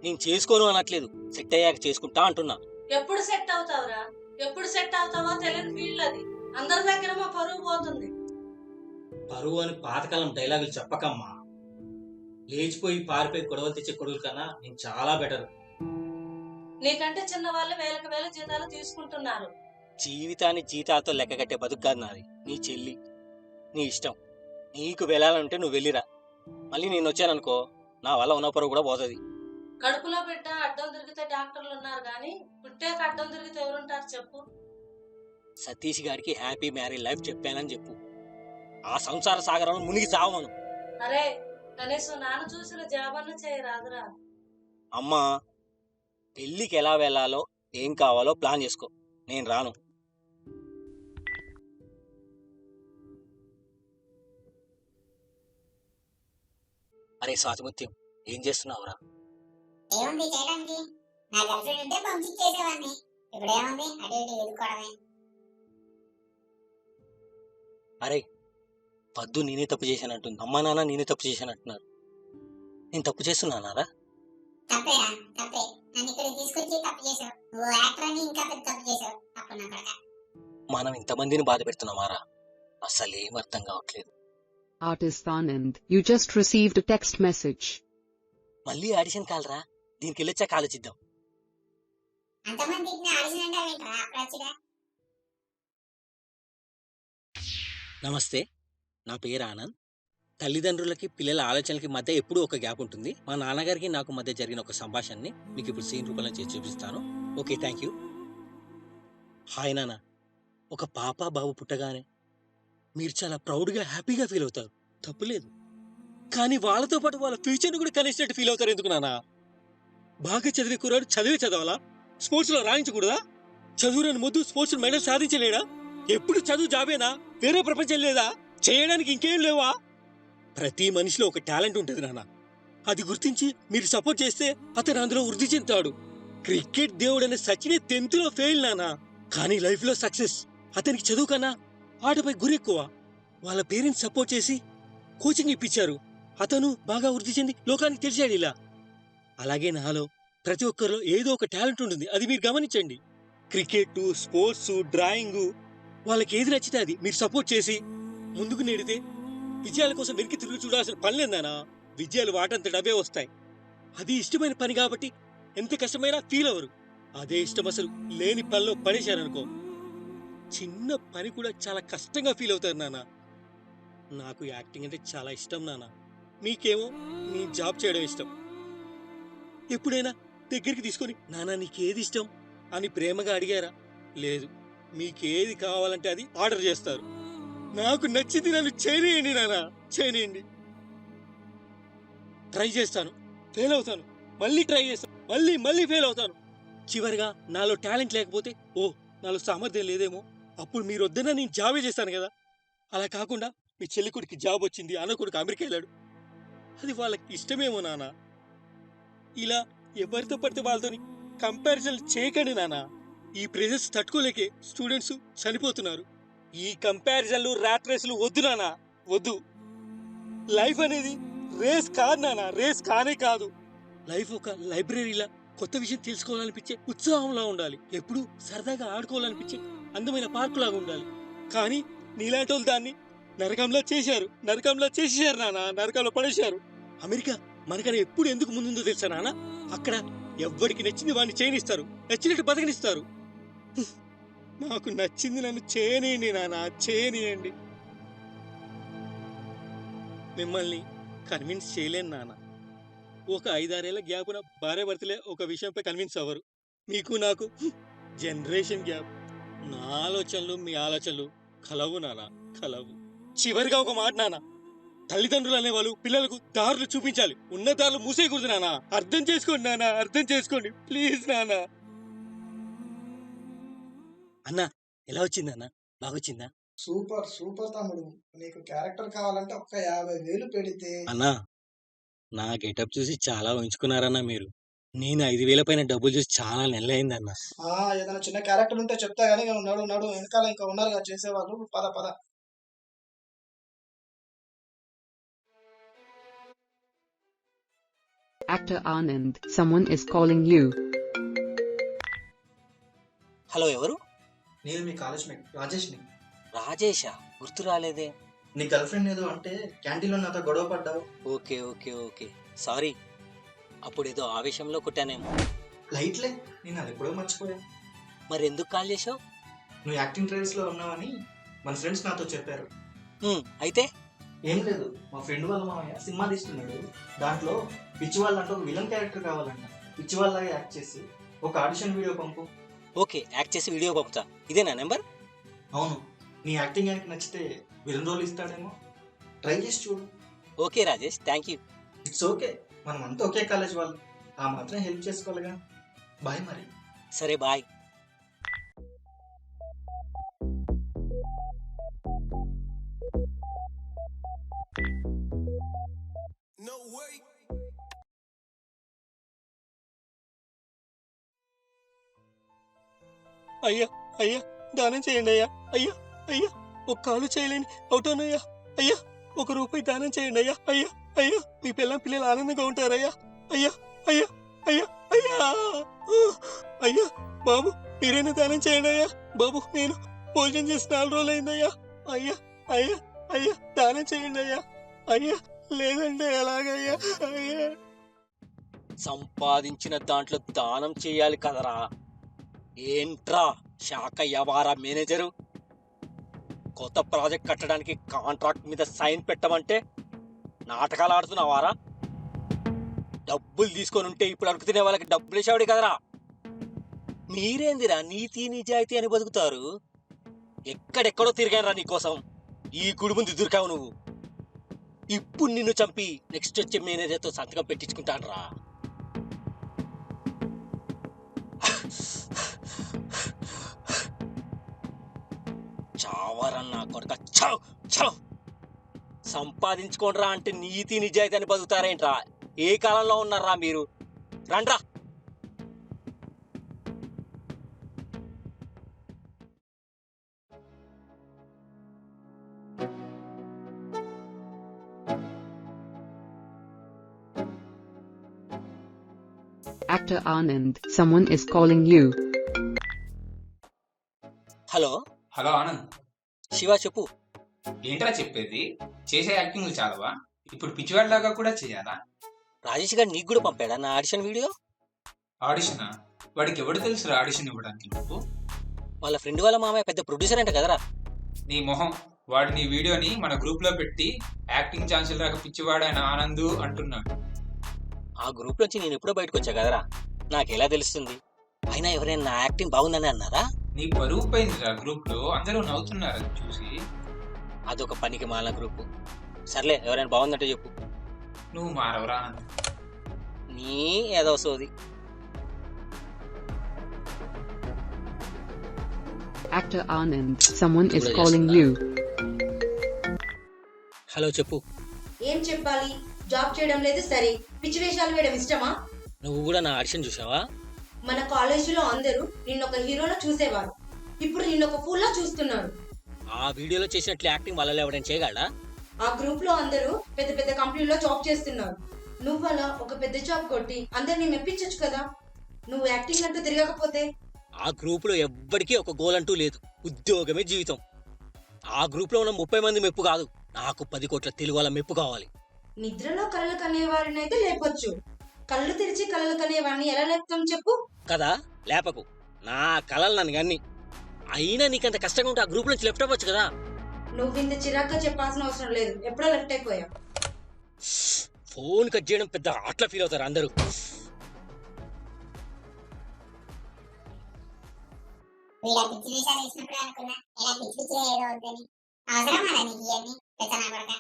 నేను చేసుకోను అనట్లేదు, సెట్ అయ్యాక చేసుకుంటా అంటున్నా. ఎప్పుడు సెట్ అవుతావురా? ఎప్పుడు సెట్ అవుతావో తెలియని ఫీల్డ్ అది. అందరి దగ్గర మా పరువు పోతుంది. పరువు అని పాతకాలం డైలాగులు చెప్పకమ్మా. లేచిపోయి పారిపోయి గొడవలు తెచ్చే కొడుకుల కన్నా నేను చాలా బెటర్. నీకంటే చిన్న వాళ్ళు వేలకు వేల జీతాలు తీసుకుంటున్నారు. జీవితాన్ని జీతాలతో లెక్క కట్టే బతుకు కాదు నాది. నీ చెల్లి, నీ ఇష్టం. నీకు వెళ్ళాలంటే నువ్వు వెళ్ళిరా. మళ్ళీ నేను వచ్చాననుకో నా వల్ల ఉన్న పరువు కూడా పోతుంది. కడుపులో బిడ్డ అడ్డం తిరిగితే డాక్టర్లు ఉన్నారు కానీ పుట్టాక అడ్డం తిరిగితే ఎవరుంటారు చెప్పు? సతీష్ గారికి హ్యాపీ మ్యారేజ్ లైఫ్ చెప్పానని చెప్పు. ఆ సంసార సాగరంలో మునిగి చావను. అరే కనీసం నాన్న చూసిన జాబన్న చేయరాదురా. అమ్మా, పెళ్ళికి ఎలా వెళ్ళాలో ఏం కావాలో ప్లాన్ చేసుకో, నేను రాను. అరే స్వాతిముత్యం, ఏం చేస్తున్నావురా? ఏముంది చేయడానికి? నా గర్ల్ ఫ్రెండ్ ఉంటే పంపించేసేవాడిని. ఇప్పుడు ఏముంది, అటు ఇటు ఎదుర్కోవడమే. అరే పద్దు నేనే తప్పు చేశానంటుంది, అమ్మా నాన్న నేనే తప్పు చేశానంటున్నారు. నేను తప్పు చేస్తున్నానారా? తప్పేరా, తప్పే. నన్ను ఇక్కడ తీసుకొచ్చి తప్పు చేసావు. నువ్వు యాక్టర్ అని ఇంకా పెద్ద తప్పు చేసావు. తప్పు నా కొడక. మనం ఇంతమందిని బాధ పెడుతున్నామారా? అసలేం అర్థం కావట్లేదు. Artist Anand, you just received a text message. మళ్ళీ ఆడిషన్ కాలరా? దీనికి వెళ్ళొచ్చాక ఆలోచిద్దాం. అంతమంది ఆడిషన్ అంటావేంట్రా? అక్కడ వచ్చిరా. నమస్తే, నా పేరు ఆనంద్. తల్లిదండ్రులకి పిల్లల ఆలోచనలకి మధ్య ఎప్పుడూ ఒక గ్యాప్ ఉంటుంది. మా నాన్నగారికి నాకు మధ్య జరిగిన ఒక సంభాషణని మీకు ఇప్పుడు సీన్ రూపంలో చేసి చూపిస్తాను. Okay, thank you. హాయ్ నాన్న, ఒక పాప బాబు పుట్టగానే మీరు చాలా ప్రౌడ్గా హ్యాపీగా ఫీల్ అవుతారు, తప్పులేదు. కానీ వాళ్ళతో పాటు వాళ్ళ ఫ్యూచర్ని కూడా కనేసినట్టు ఫీల్ అవుతారు ఎందుకు నాన్న? బాగా చదివే కుర్రాడు చదవాలా? స్పోర్ట్స్లో రాణించకూడదా? చదువురాని ముద్దు స్పోర్ట్స్ మెడల్ సాధించలేడా? ఎప్పుడు చదువు జాబేనా? వేరే ప్రపంచం లేదా? చేయడానికి ఇంకేం లేవా? ప్రతి మనిషిలో ఒక టాలెంట్ ఉంటుంది నాన్న. అది గుర్తించి మీరు సపోర్ట్ చేస్తే అతను అందులో వృద్ధి చెందుతాడు. క్రికెట్ దేవుడు అనే సచినే 10th లో ఫెయిల్ నాన్న, కానీ లైఫ్ లో సక్సెస్. అతనికి చదువు కన్నా ఆటపై గురి ఎక్కువ. వాళ్ళ పేరెంట్స్ సపోర్ట్ చేసి కోచింగ్ ఇప్పించారు. అతను బాగా వృద్ధి చెంది లోకానికి తెలిసాడు ఇలా. అలాగే నాలో ప్రతి ఒక్కరిలో ఏదో ఒక టాలెంట్ ఉంటుంది, అది మీరు గమనించండి. క్రికెట్, స్పోర్ట్స్, డ్రాయింగ్, వాళ్ళకి ఏది నచ్చితే అది మీరు సపోర్ట్ చేసి ముందుకు నెడితే విజయాల కోసం వెనక్కి తిరిగి చూడాల్సిన పని లేదనా. విజయాలు వాటంతట అవే వస్తాయి. అది ఇష్టమైన పని కాబట్టి ఎంత కష్టమైనా ఫీల్ అవ్వరు. అదే ఇష్టం అసలు లేని పనిలో పడేశారనుకో, చిన్న పని కూడా చాలా కష్టంగా ఫీల్ అవుతారు నాన్న. నాకు యాక్టింగ్ అంటే చాలా ఇష్టం నాన్న. మీకేమో నీ జాబ్ చేయడం ఇష్టం. ఎప్పుడైనా దగ్గరికి తీసుకొని నాన్న నీకేది ఇష్టం అని ప్రేమగా అడిగారా? లేదు. మీకేది కావాలంటే అది ఆర్డర్ చేస్తారు. నాకు నచ్చింది నన్ను చేయనియండి నాన్న, చేయనియండి. ట్రై చేస్తాను, ఫెయిల్ అవుతాను, మళ్ళీ ట్రై చేస్తాను, మళ్ళీ ఫెయిల్ అవుతాను. చివరిగా నాలో టాలెంట్ లేకపోతే నాలో సామర్థ్యం లేదేమో, అప్పుడు మీరు వద్దన్నా నేను జాబే చేస్తాను కదా. అలా కాకుండా మీ చెల్లి కొడుకు జాబ్ వచ్చింది, అన్న కొడుకు అమెరికా వెళ్ళాడు, అది వాళ్ళకి ఇష్టమేమో నాన్న. ఇలా ఎవరితో పడితే వాళ్ళతోని కంపారిజన్ చేయకండి నాన్న. ఈ ప్రెజెన్స్ తట్టుకోలేకే స్టూడెంట్స్ చనిపోతున్నారు. ఈ కంపారిజన్లు, ర్యాట్ రేసులు వద్దు నాన్న, వద్దు. లైఫ్ అనేది రేస్ కాదు నాన్న, రేస్ కానే కాదు. లైఫ్ ఒక లైబ్రరీలా కొత్త విషయం తెలుసుకోవాలనిపించే ఉత్సాహంలా ఉండాలి. ఎప్పుడు సరదాగా ఆడుకోవాలనిపించే అందమైన పార్కు లాగా ఉండాలి. కానీ నీలాంటి వాళ్ళు దాన్ని నరకంలో చేశారు నాన్న, నరకంలో పడేశారు. అమెరికా మనకన్నా ఎప్పుడు ఎందుకు ముందుందో తెలుసా నాన్న? అక్కడ ఎవ్వడికి నచ్చింది వాడిని చేయనిస్తారు, నచ్చినట్టు బతకనిస్తారు. నాకు నచ్చింది నన్ను చేయనియండి నాన్న, చేయనియండి. మిమ్మల్ని కన్విన్స్ చేయలేను నాన్న. ఒక 5-6 ఏళ్ల గ్యాపున భార్య భర్తలే ఒక విషయంపై కన్విన్స్ అవ్వరు. మీకు నాకు జనరేషన్ గ్యాప్. నా ఆలోచనలు మీ ఆలోచనలు కలవు నాన్న, కలవు. చివరిగా ఒక మాట నాన్న, తల్లిదండ్రులు అనేవాళ్ళు పిల్లలకు దారులు చూపించాలి, ఉన్న దారులు మూసేయకూడదు నాన్న. అర్థం చేసుకోండి నాన్న, అర్థం చేసుకోండి ప్లీజ్ నాన్న. అన్నా ఎలా వచ్చింది అన్న? బాగొచ్చిందా? సూపర్ సూపర్ తమ్ముడు. నీకు క్యారెక్టర్ కావాలంటే ఒక్క 50,000 పెడితే. అన్నా నా గెటప్ చూసి చాలా ఉంచుకున్నారన్నా మీరు. నేను 5,000 పైన డబ్బులు చూసి చాలా నెలలైందన్న. ఏదైనా చిన్న క్యారెక్టర్ ఉంటే చెప్తా గానీ నడు వెనకాల ఇంకా ఉన్నారు కదా చేసేవాళ్ళు. పద. Actor Anand, someone is calling you. Hello, ఎవరు? నేను మీ కాలేజ్ మేట్ రాజేష్ని. రాజేషా? గుర్తు రాలేదే. నీ గర్ల్ ఫ్రెండ్ ఏదో అంటే క్యాంటీన్లో నాతో గొడవ పడ్డావు. Okay okay okay, sorry. అప్పుడు ఏదో ఆవేశంలో కొట్టానేమో. లైట్లే, నేను అది ఎప్పుడో మర్చిపోయా. మరి ఎందుకు కాల్ చేసావు? నువ్వు యాక్టింగ్ ట్రయల్స్లో ఉన్నావని మన ఫ్రెండ్స్ నాతో చెప్పారు. అయితే ఏం లేదు, మా ఫ్రెండ్ వాళ్ళ మామయ్య సినిమా తీస్తున్నాడు. దాంట్లో పిచ్చి వాళ్ళంటే ఒక విలన్ క్యారెక్టర్ కావాలంట. పిచ్చి వాళ్ళగా యాక్ట్ చేసి ఒక ఆడిషన్ వీడియో పంపు. ఓకే, యాక్ట్ చేసి వీడియో పంపుతా. ఇదే నా నెంబర్? అవును, నీ యాక్టింగ్ ఆయనకి నచ్చితే విలన్ రోల్ ఇస్తాడేమో, ట్రై చేసి చూడు. Okay Rajesh, thank you. It's okay, మనం అంతా ఒకే కాలేజ్ వాళ్ళు, ఆ మాత్రం హెల్ప్ చేసుకోవాలిగా. బాయ్ మరి. సరే బాయ్. అయ్యా అయ్యా, దానం చేయండి అయ్యా. అయ్యా అయ్యా, ఒక కాలు చేయలేని అవుతానయ్యా. అయ్యా, ₹1 దానం చేయండి అయ్యా. అయ్యా అయ్యా, మీ పిల్లలు ఆనందంగా ఉంటారయ్యా. అయ్యా అయ్యా అయ్యా అయ్యా అయ్యా, బాబు మీరైనా దానం చేయండి అయ్యా. బాబు, నేను భోజనం చేసి 4 రోజులైందయ్యా. అయ్యా అయ్యా అయ్యా, దానం చేయండి అయ్యా. అయ్యా, లేదంటే ఎలాగయ్యా? అయ్యా, సంపాదించిన దాంట్లో దానం చేయాలి కదరా. ఏంట్రా శాఖ వ్యవహార మేనేజరు, కొత్త ప్రాజెక్ట్ కట్టడానికి కాంట్రాక్ట్ మీద సైన్ పెట్టమంటే నాటకాలు ఆడుతున్నావారా? డబ్బులు తీసుకొని ఉంటే ఇప్పుడు అడుగు తినే వాళ్ళకి డబ్బులు వేసాడు కదరా. మీరేందిరా నీతి నిజాయితీ అని బతుకుతారు? ఎక్కడెక్కడో తిరిగానరా నీకోసం. ఈ గుడి ముందు దొరికావు నువ్వు. ఇప్పుడు నిన్ను చంపి నెక్స్ట్ వచ్చే మేనేజర్తో సంతకం పెట్టించుకుంటాను రా. చావరన్నా కొడుక, చావ్ చావ్. సంపాదించుకోండిరా అంటే నీతి నిజాయితీ అని బతుకుతారేంట్రా? ఏ కాలంలో ఉన్నారా మీరు? రండ్రా. Actor Anand, someone is calling you. Hello hello Anand. Shiva, చెప్పు. ఏంట్రా చెప్పేది? చేసే యాక్టింగ్ చాలవా? ఇప్పుడు పిచ్చివాడిలాగా కూడా చేయాలా? రాజేష్ గారు నీకు కూడా పంపాడా నా ఆడిషన్ వీడియో? ఆడిషనా? వాడికి ఎవడు తెలుసురా ఆడిషన్ ఇవ్వడానికి? నువ్వు వాళ్ళ ఫ్రెండ్ వాళ్ళ మామయ్య పెద్ద ప్రొడ్యూసర్ అంట కదరా. నీ మొహం. వాడు నీ వీడియోని మన గ్రూప్ లో పెట్టి యాక్టింగ్ ఛాన్సులు రాక పిచ్చివాడైన ఆనంద్ అంటున్నాడు. ఆ గ్రూప్ నుంచి నేను ఎప్పుడో బయటకు వచ్చా కదరా, నాకెలా తెలుస్తుంది? అయినా ఎవరైనా నా యాక్టింగ్ బాగుందని అన్నారా? నీ పరువు పోయిందిరా. గ్రూప్ లో అందరూ నవ్వుతున్నారు అది చూసి. అదొక పనికి మాల గ్రూప్. సర్లే, ఎవరైనా బాగుందంటే చెప్పు. నువ్వు మారవరా ఆనంద్. నీ ఏదో సోది. Actor Anand, someone is calling you. Hello, చెప్పు. ఏం చెప్పాలి? జాబ్ చేయడం లేదు సరే, పిచ్చి వేషాలు వేయడం ఇష్టమా? నువ్వు కూడా నా ఆడిషన్ చూసావా? మన కాలేజీలో అందరూ నిన్న ఒక హీరోలా చూసేవారు, ఇప్పుడు నిన్న ఒక ఫూల్లా చూస్తున్నారు. ఆ వీడియోలో చేసినట్లు యాక్టింగ్ వాళ్ళలో ఎవరైనా చేయగలడా? ఆ గ్రూప్ లో అందరూ పెద్ద పెద్ద కంపెనీలో జాబ్ చేస్తున్నారు. నువ్వు అలా ఒక పెద్ద జాబ్ కొట్టి అందరినీ మెప్పించచ్చు కదా. నువ్వు యాక్టింగ్ అంటూ తిరగకపోతే? ఆ గ్రూప్ లో ఎవ్వడికి ఒక గోల్ అంటూ లేదు. ఉద్యోగమే జీవితం. ఆ గ్రూప్ లో ఉన్న 30 మంది మెప్పు కాదు, నాకు 10 కోట్ల తెలుగు వాళ్ళ మెప్పు కావాలి. నిద్రలో కలలు కనేవారిని అయితే లేపొచ్చు, కళ్ళు తెరిచి కలలు కనేవాడిని ఎలా లేపుతాం చెప్పు? కదా, లేపకు. నా కలలు నన్ను గన్ని. అయినా నీకంత కష్టంగా ఉంటే ఆ గ్రూప్ నుంచి లెఫ్ట్ అవ్వచ్చు కదా. నువ్వు ఇంత చిరాగ్గా చెప్పాల్సిన అవసరం లేదు, ఎప్పుడో లెఫ్ట్ అయిపోయా. ఫోన్ కట్ చేయడం పెద్ద అట్లా ఫీల్ అవుతారు అందరూ. వీళ్ళ పిచ్చి విషయాలు వేసినప్పుడు అనుకున్నా ఇలా పిచ్చి పిచ్చిగా ఏదో అవుతుంది. అవసరమా నీకు ఇవన్నీ పెద్దనా కొడక?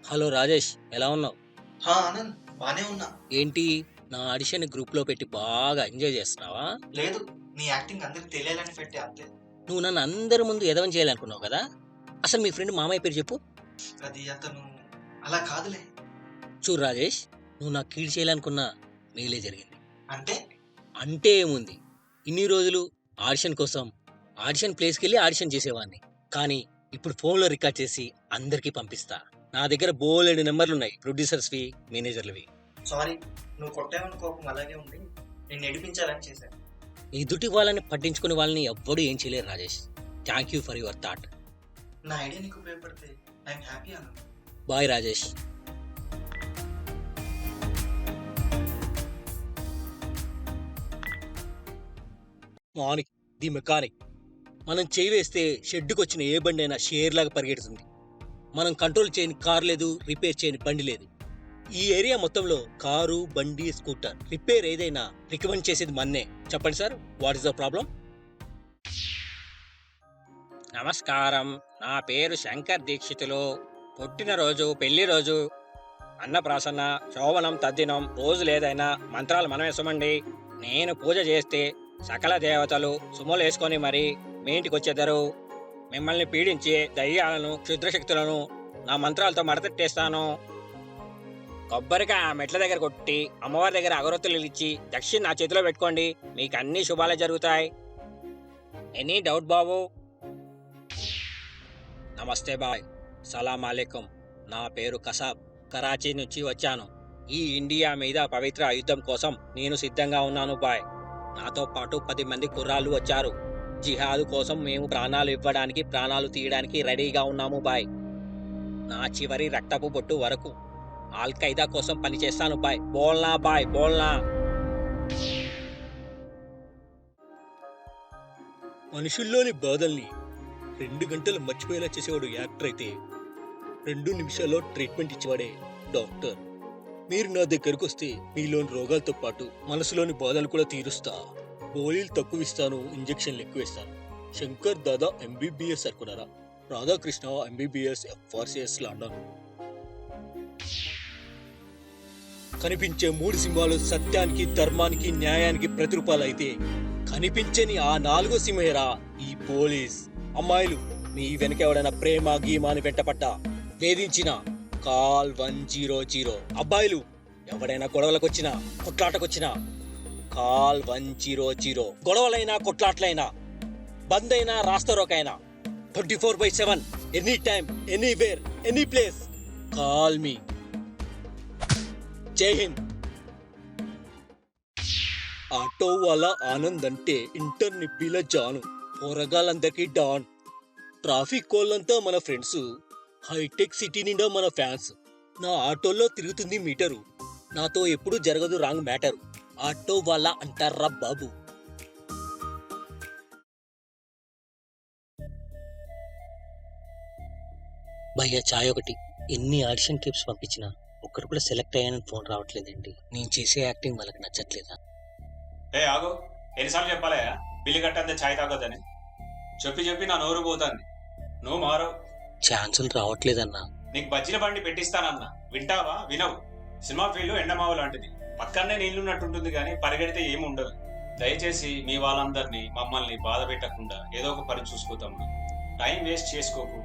హలో రాజేష్, ఎలా ఉన్నావు? ఆనంద్, బానే ఉన్నా. ఏంటి నా ఆడిషన్ గ్రూప్ లో పెట్టి బాగా ఎంజాయ్ చేస్తున్నావా? లేదు, నీ యాక్టింగ్ అందరికి తెలియాలని పెట్టి అంతే. నువ్వు నన్ను అందరి ముందు ఎదవం చేయాలనుకున్నావు కదా. అసలు మీ ఫ్రెండ్ మామయ్య పేరు చెప్పు. అది అతను అలా కాదులే. చూడు రాజేష్, నువ్వు నాకు కీడు చేయాలనుకున్నా మేలే జరిగింది. అంటే అంటే ఏముంది, ఇన్ని రోజులు ఆడిషన్ కోసం ఆడిషన్ ప్లేస్కి వెళ్ళి ఆడిషన్ చేసేవాడిని. కానీ ఇప్పుడు ఫోన్లో రికార్డ్ చేసి అందరికీ పంపిస్తా. నా దగ్గర బోలెడు నెంబర్లు ఉన్నాయి, ప్రొడ్యూసర్స్వి, మేనేజర్లవి. సారీ, నువ్వు కొట్టావని కోపం అలాగే ఉంది, నేను నడిపించాలని చేశాను. ఎదుటి వాళ్ళని పట్టించుకునే వాళ్ళని ఎవ్వడూ ఏం చేయలేరు Rajesh. Thank you for your thought. నా ఐడియా నీకు ఉపయోగపడితే ఐఎమ్ హ్యాపీ అన్న. Bye Rajesh. Manik the mechanic. మనం చేయి వేస్తే షెడ్డుకు వచ్చిన ఏ బండి అయినా షేర్ లాగా పరిగెడుతుంది. మనం కంట్రోల్ చేయని కారు లేదు, రిపేర్ చేయని బండి లేదు. ఈ ఏరియా మొత్తంలో కారు, బండి, స్కూటర్ రిపేర్ ఏదైనా రికమెండ్ చేసేది మన్నే. చెప్పండి sir, what is the problem? నమస్కారం, నా పేరు శంకర్ దీక్షితులు. పుట్టినరోజు, పెళ్లి రోజు, అన్నప్రాసన్న, శోభనం, తద్దినం రోజులు ఏదైనా మంత్రాలు మనం వేసమండి. నేను పూజ చేస్తే సకల దేవతలు సుమలు వేసుకొని మరి మీ ఇంటికి వచ్చేద్దరు. మిమ్మల్ని పీడించే దయ్యాలను, క్షుద్రశక్తులను నా మంత్రాలతో మడతెట్టేస్తాను. కొబ్బరికాయ మెట్ల దగ్గర కొట్టి అమ్మవారి దగ్గర అగరొత్తులు ఇచ్చి దక్షిణ నా చేతిలో పెట్టుకోండి, మీకు అన్ని శుభాలే జరుగుతాయి. ఎనీ డౌట్ బాబు? నమస్తే బాయ్, సలాం అలైకుం. నా పేరు కసాబ్, కరాచీ నుంచి వచ్చాను. ఈ ఇండియా మీద పవిత్ర యుద్ధం కోసం నేను సిద్ధంగా ఉన్నాను బాయ్. నాతో పాటు 10 మంది కుర్రాళ్ళు వచ్చారు. జిహాదు కోసం మేము ప్రాణాలు ఇవ్వడానికి, ప్రాణాలు తీయడానికి రెడీగా ఉన్నాము బాయ్. నా చివరి రక్తపు బొట్టు వరకు ఆల్ ఖైదా కోసం పనిచేస్తాను బాయ్. బోల్నా బాయ్, బోల్నా. మనుషుల్లోని బాధల్ని 2 గంటలు మర్చిపోయేలా చేసేవాడు యాక్టర్ అయితే 2 నిమిషాల్లో ట్రీట్మెంట్ ఇచ్చేవాడే డాక్టర్. మీరు నా దగ్గరకు వస్తే మీలోని రోగాలతో పాటు మనసులోని బాధలు కూడా తీరుస్తా. గోళీలు తక్కువ ఇస్తాను, ఇంజక్షన్లు ఎక్కువ ఇస్తాను. శంకర్ దాదా ఎంబీబీఎస్ అనుకున్నారా? Radhakrishna MBBS FRCS London. కనిపించే 3 సింహాలు సత్యానికి, ధర్మానికి, న్యాయానికి ప్రతిరూపాలు అయితే కనిపించని ఆ 4వ సింహేరా ఈ పోలీస్. అమ్మాయిలు, మీ వెనక ఎవడైనా ప్రేమ గీమా అని వెంటపడ్డా వేధించిన కాల్ 100. అబ్బాయిలు, ఎవడైనా గొడవలకొచ్చినా, కొట్లాటకొచ్చినా కాల్ 100. గొడవలైనా, కొట్లాట్లైనా, బంద్ అయినా, రాస్తారోకైనా 24/7 any time, anywhere, any place call me. జై హింద్. ఆటో వాళ్ళ ఆనంద్ అంటే ఇంటర్నిబ్బీల జాను, పోరగాళ్ళందరికీ డాన్. ట్రాఫిక్ కోళ్ళంతా మన ఫ్రెండ్స్, హైటెక్ సిటీ నిండా మన ఫ్యాన్స్. నా ఆటోలో తిరుగుతుంది మీటరు, నాతో ఎప్పుడు జరగదు రాంగ్ మ్యాటర్. ఆటో వాళ్ళ అంటారా బాబు. భయ్యా చాయ్ ఒకటి. ఎన్ని ఆడిషన్ క్లిప్స్ పంపించినా ఒక్కరు కూడా సెలెక్ట్ అయ్యానని ఫోన్ రావట్లేదండి. నేను చేసే యాక్టింగ్ వాళ్ళకి నచ్చట్లేదా? ఏ ఆగో, ఎన్నిసార్లు చెప్పాలా బిల్లు కట్టంతే ఛాయ్ తాగొద్దని? చెప్పి నా నోరు పోతాంది. నువ్వు మారవు. ఛాన్సులు రావట్లేదన్నా. నీకు బజ్జీల బండి పెట్టిస్తానన్నా, వింటావా? వినవు. సినిమా ఫీల్డ్ ఎండమావు లాంటిది, పక్కనే నీళ్లున్నట్టుంటుంది కానీ పరిగెడితే ఏమి ఉండదు. దయచేసి మీ వాళ్ళందరినీ, మమ్మల్ని బాధ పెట్టకుండా ఏదో ఒక పని చూసుకుంటాం. టైం వేస్ట్ చేసుకోకు.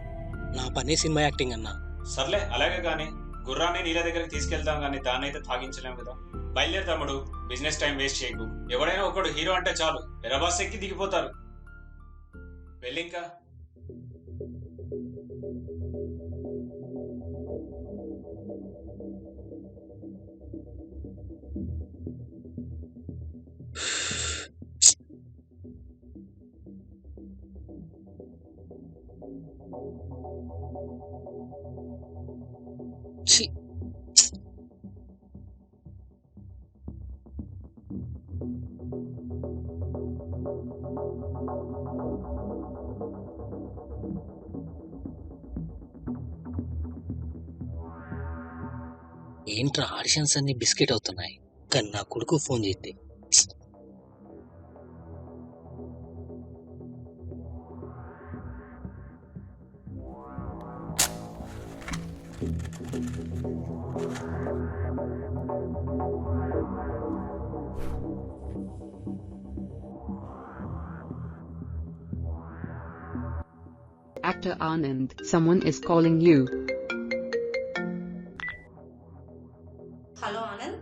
నా పనే సినిమా యాక్టింగ్ అన్నా. సర్లే అలాగే కానీ గుర్రాన్ని నీళ్ళ దగ్గరికి తీసుకెళ్తాం కానీ దాన్ని అయితే తాగించలేం కదా. బయలుదేరు తమ్ముడు, బిజినెస్ టైం వేస్ట్ చేయకు. ఎవడైనా ఒకడు హీరో అంటే చాలు ఎరబాస్ ఎక్కి దిగిపోతారు. వెళ్ళింకా. ఏంట్రా ఆడిషన్స్ అన్ని బిస్కెట్ అవుతున్నాయి, కానీ నా కొడుకు ఫోన్ చేస్తే Actor Anand, someone is calling you. Hello Anand.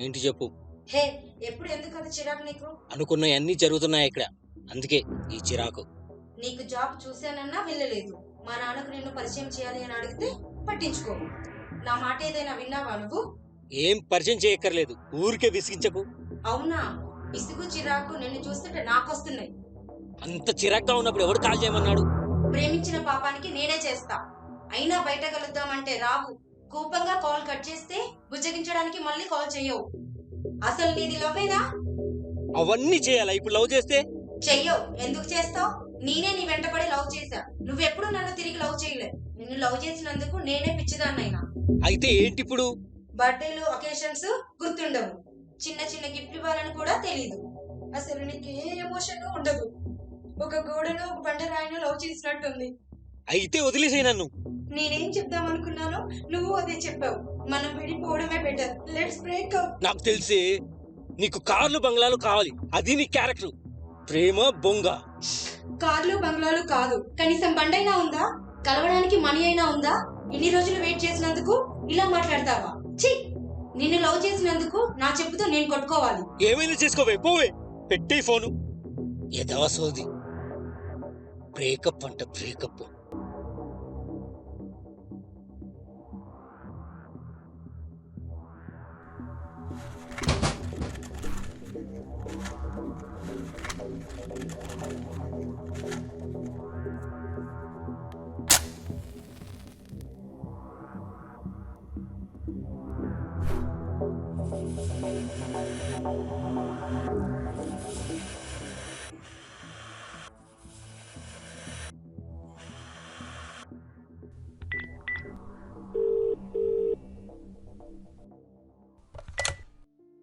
ఏంటి చెప్పు. హే, ఎప్పుడు ఎందుకు అంత చిరాకు నీకు? అనుకున్నవన్నీ జరుగుతున్నాయి ఇక్కడ. అందుకే ఈ చిరాకు. నీకు జాబ్ చూశానన్నా వెళ్ళలేదు. మా నాన్నకు నిన్ను పరిచయం చేయాలి అని అడిగితే పట్టించుకోవు. నా మాట ఏదైనా విన్నావా నువ్వు? ఏం పరిచయం చేయక్కర్లేదు, ఊరికే విసిగించకు. అవునా? విసుగు చిరాకు నిన్ను చూస్తుంటే నాకొస్తున్నాయి. అంత చిరాగ్గా ఉన్నప్పుడు ఎవడు కాల్ చేయమన్నాడు? ప్రేమించిన పాపానికి నేనే చేస్తా. అయినా బయట కలుద్దామంటే రావు. కోపంగా కాల్ కట్ చేస్తే బుజ్జగించడానికి మళ్ళీ కాల్ చెయ్యవు. అసలు నీది లవ్వేనా? అవన్నీ చేయాలా ఇప్పుడు లవ్ చేస్తే? చెయ్యవు. ఎందుకు చేస్తావు? నేనే నీ వెంటపడి లవ్ చేశా. నువ్వెప్పుడు నన్ను తిరిగి లవ్ చేయలే. నిన్ను లవ్ చేసినందుకు నేనే పిచ్చిదాన్నైనా. అయితే ఏంటి ఇప్పుడు? బర్త్డేలు అకేషన్స్ గుర్తుండవు. చిన్న చిన్న గిఫ్ట్ ఇవ్వాలని కూడా తెలీదు. అసలు నీకు ఏ ఎమోషన్ ఉండదు. ఒక గోడను ఒక బండరాయిని లవ్ చేసినట్టుంది. అయితే వదిలేసేయ్ నన్ను. నేనేం చెప్దాం అనుకున్నానో నువ్వు అదే చెప్పావు. మనం విడిపోవడమే బెటర్. Let's break up. నాకు తెలిసే నీకు కార్లు బంగ్లాలు కావాలి, అది నీ క్యారెక్టర్. ప్రేమ బొంగ. కార్లు బంగ్లాలు కాదు, కనీసం బండైనా ఉందా? కలవడానికి మనీ అయినా ఉందా? ఇన్ని రోజులు వెయిట్ చేసినందుకు ఇలా మాట్లాడతావా? ఛీ! నిన్ను లవ్ చేసినందుకు నా చెప్పుతో నేను కొట్టుకోవాలి. ఏమైనా చేసుకోవే, పోవే. పెట్టే ఫోను. ఎదవ సోది. బ్రేకప్ అంట బ్రేకప్.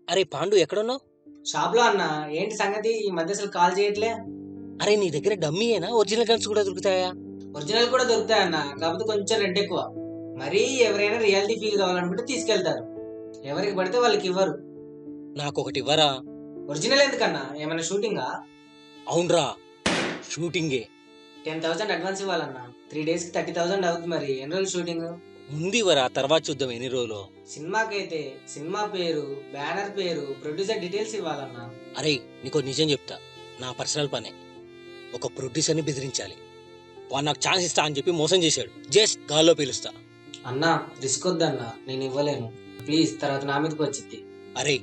అరే పాండు, ఎక్కడున్నావు? షాప్ లో అన్న. ఏంటి సంగతి? ఈ మధ్య అసలు కాల్ చేయట్లే. అరే నీ దగ్గర డమ్మీయేనా, ఒరిజినల్ గన్స్ కూడా దొరుకుతాయా? ఒరిజినల్ కూడా దొరుకుతాయన్న, కాకపోతే కొంచెం రెంట్ ఎక్కువ. మరి ఎవరైనా రియాలిటీ ఫీల్ కావాలనుకుంటే తీసుకెళ్తారు. ఎవరికి పడితే వాళ్ళకి ఇవ్వరు. నాకు ఒకటి ఇవ్వరా? ఒరిజినల్ ఎందుకన్నా? ఏమైనా షూటింగా? అవునరా, షూటింగే. 10,000 అడ్వాన్స్ ఇవ్వాలన్నా. 3 days కి 30,000 అవుతుంది. మరి ఎన్ని రోజులు షూటింగ్? ఉంది వరా, తర్వాత చూద్దాం ఎన్ని రోజులు. సినిమాకైతే సినిమా పేరు, బ్యానర్ పేరు, ప్రొడ్యూసర్ డీటెయిల్స్ ఇవ్వాలన్నా. అరే నీకో నిజం చెప్తా, నా పర్సనల్ పనే. ఒక ప్రొడ్యూసర్ని బెదిరించాలి. వాడు నాకు ఛాన్స్ ఇస్తా అని చెప్పి మోసం చేశాడు. జస్ట్ గాల్లో పిలుస్తా. అన్నా రిస్క్ వద్దన్నా, నేను ఇవ్వలేను. ప్లీజ్, తర్వాత నా మీదకి వచ్చింది. అరే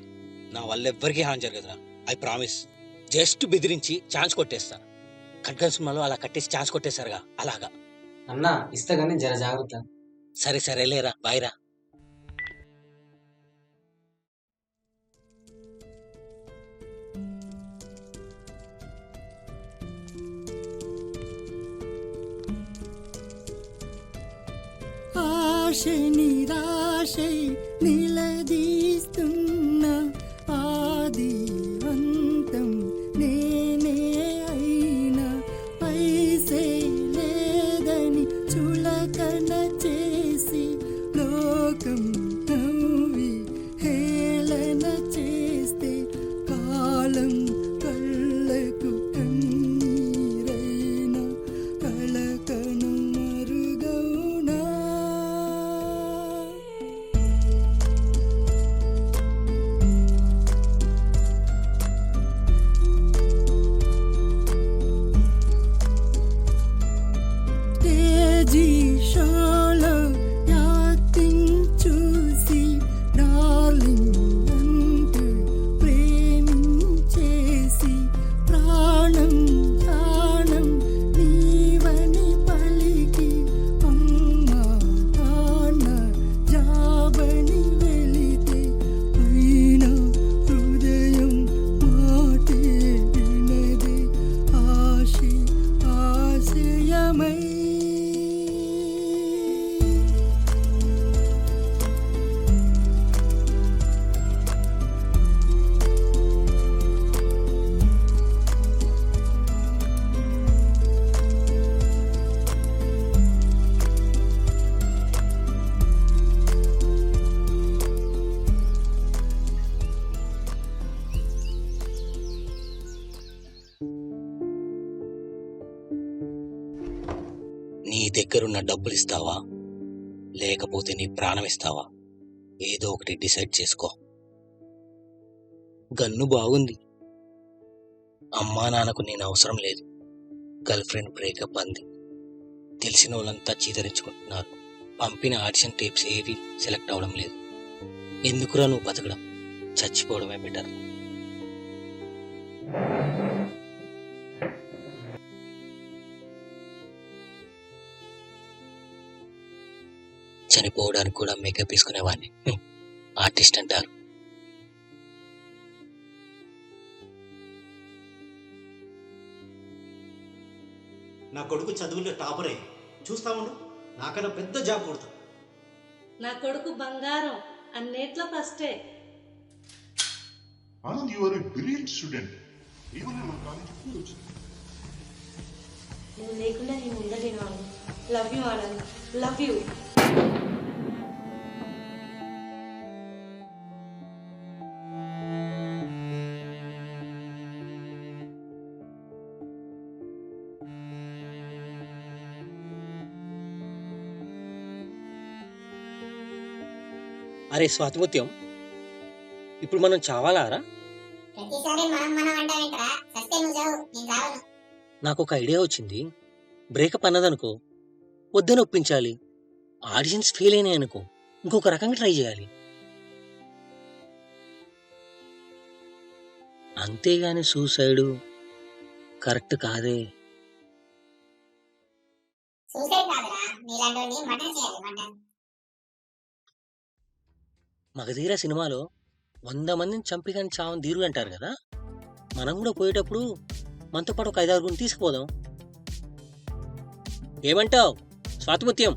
నా వల్ల ఎవ్వరికీ హాని జరగదురా, ఐ ప్రామిస్. జస్ట్ బెదిరించి ఛాన్స్ కొట్టేస్తా. ఖడ్గన్ సినిమాలో అలా కట్టేసి ఛాన్స్ కొట్టేశారుగా, అలాగా. అన్నా ఇస్తా గానీ జర జాగ్రత్త. సరే సరేలేరా, బాయ్ రా. ఆశై నిరాశై నిలదీస్తున్న ఆదివంతం నేనే అయినా పైసే లేదని చులకన చేసి లోకం నవ్వి హేళన చేస్తే కాలం కళ్ళకు కన్నీరైనా కళకను మరుగవునా. తేజీ షోలో యాక్టింగ్ చూసి డార్లింగ్ అంటూ ప్రేమించేసి ప్రాణం ప్రాణం నీవని పలికి అమ్మా నాన్న జాబని వెళితే అయినా హృదయం మాటే వినదే ఆశే ఆశయమై. నీ దగ్గరున్న డబ్బులు ఇస్తావా, లేకపోతే నీ ప్రాణం ఇస్తావా? ఏదో ఒకటి డిసైడ్ చేసుకో. గన్ను బాగుంది, అమ్మా నాన్నకు నేను అవసరం లేదు. గర్ల్ ఫ్రెండ్ బ్రేకప్ అంది. తెలిసిన వాళ్ళంతా చీదరించుకుంటున్నారు. పంపిన ఆడిషన్ టేప్స్ ఏవి సెలెక్ట్ అవడం లేదు. ఎందుకురా నువ్వు బతకడం? చచ్చిపోవడమే బెటర్. చనిపోవడానికి కూడా మేకప్ వేసుకునేవాడిని. ఆర్టిస్ట్ అంటారు. నా కొడుకు చదువులో టాపరే. చూస్తా ఉండు, నాకన్నా పెద్ద జాబ్ కొడతా. నా కొడుకు బంగారం, అన్నిట్లో ఫస్టే. Anand, you are a brilliant student. Even in our college, నువ్వు లేకుండా నేను ఉండలేను Anand. Love you Anand, love you. అరే స్వాతిముత్యం, ఇప్పుడు మనం చావాలారా? ప్రతిసారి మనం అంటావేంట్రా? సస్తే నువ్వు చావు, నేను చావను. నాకు ఒక ఐడియా వచ్చింది. బ్రేకప్ అన్నదనుకో, వద్దని ఒప్పించాలి. ఆడిషన్స్ ఫెయిల్ అయినాయి అనుకో, ఇంకొక రకంగా ట్రై చేయాలి. అంతేగాని సూసైడు కరెక్ట్ కాదే. సూసైడ్ కాదురా, నీలాంటి మటన్ చేయాలి, మటన్. మగధీర సినిమాలో 100 మందిని చంపి కానీ చావని ధీరుడు అంటారు కదా. మనం కూడా పోయేటప్పుడు మనతో పాటు ఒక 5-6 తీసుకుపోదాం. ఏమంటావు స్వాతిముత్యం?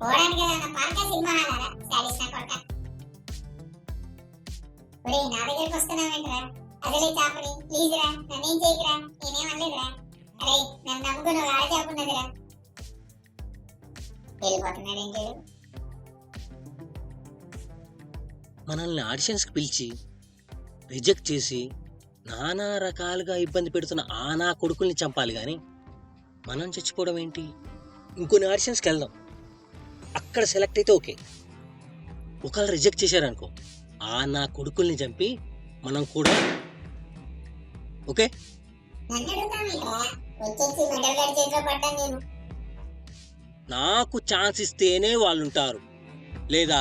పోవడానికి ఏదైనా పార్కా సినిమా హాలారా? శాడిస్ట్ నా కొడక. ఒరేయ్, నా దగ్గరికి వస్తున్నావేంట్రా? అసలే చాపని, ప్లీజ్ రా, నన్నేం చేయకురా, నేనేం అనలేదురా. అరే, నన్ను నమ్ముకుని ఒక ఆడ చాపున్నదిరా. వెళ్ళిపోతున్నాడేంటి? మనల్ని ఆడిషన్స్కి పిలిచి రిజెక్ట్ చేసి నానా రకాలుగా ఇబ్బంది పెడుతున్న నా కొడుకుల్ని చంపాలి కానీ మనం చచ్చిపోవడం ఏంటి? ఇంకొన్ని ఆడిషన్స్కి వెళ్దాం, అక్కడ సెలెక్ట్ అయితే ఓకే. ఒకవేళ రిజెక్ట్ చేశారనుకో, నా కొడుకుల్ని చంపి మనం కూడా ఓకే. నాకు ఛాన్స్ ఇస్తేనే వాళ్ళుంటారు, లేదా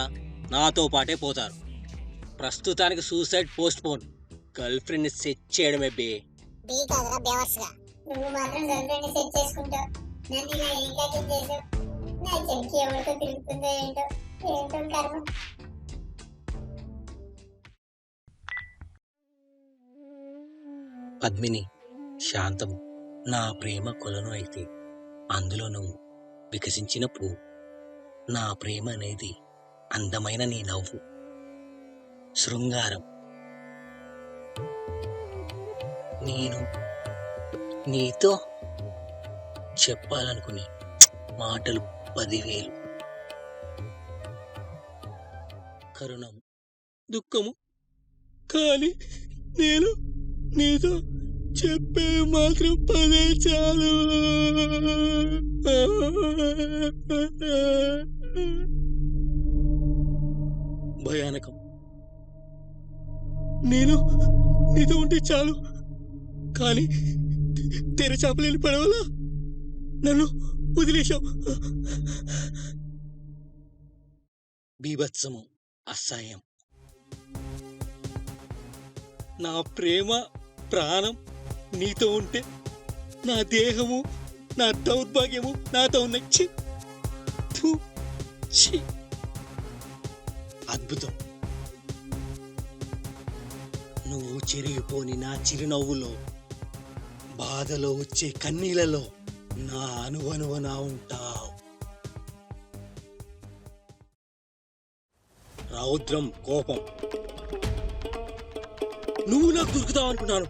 నాతో పాటే పోతారు. ప్రస్తుతానికి suicide post phone. Girl friend set చేయడమే బే. నువ్వు మాత్రం గర్ల్ ఫ్రెండ్ సెట్ చేసుకుంటావు, నన్ను ఇలా ఏకాకి చేసావు. నా చెంకి ఎవరితో తిరుగుతుందో ఏంటో, ఏంటో కర్మ. పద్మిని, శాంతము, నా ప్రేమ కొలను అయితే అందులో నువ్వు వికసించిన పువ్వు. నా ప్రేమ అనేది అందమైన నీ నవ్వు, శృంగారం. నేను నీతో చెప్పాలనుకునే మాటలు 10,000. కరుణం, దుఃఖము, కానీ నేను నీతో చెప్పే మాత్రం 10 చాలు. భయానకం. నేను నీతో ఉంటే చాలు, కానీ తెరచాపలేని పడవలా నన్ను వదిలేశావు. బీభత్సము, అసహ్యం. నా ప్రేమ ప్రాణం నీతో ఉంటే నా దేహము, నా దౌర్భాగ్యము నాతో ఉన్నాయి. అద్భుతం. నువ్వు చెరిగిపోని నా చిరునవ్వులో, బాధలో వచ్చే కన్నీళ్లలో నా అనువనువన ఉంటావు. రౌద్రం, కోపం. నువ్వు నాకు దొరుకుతావు అనుకున్నాను,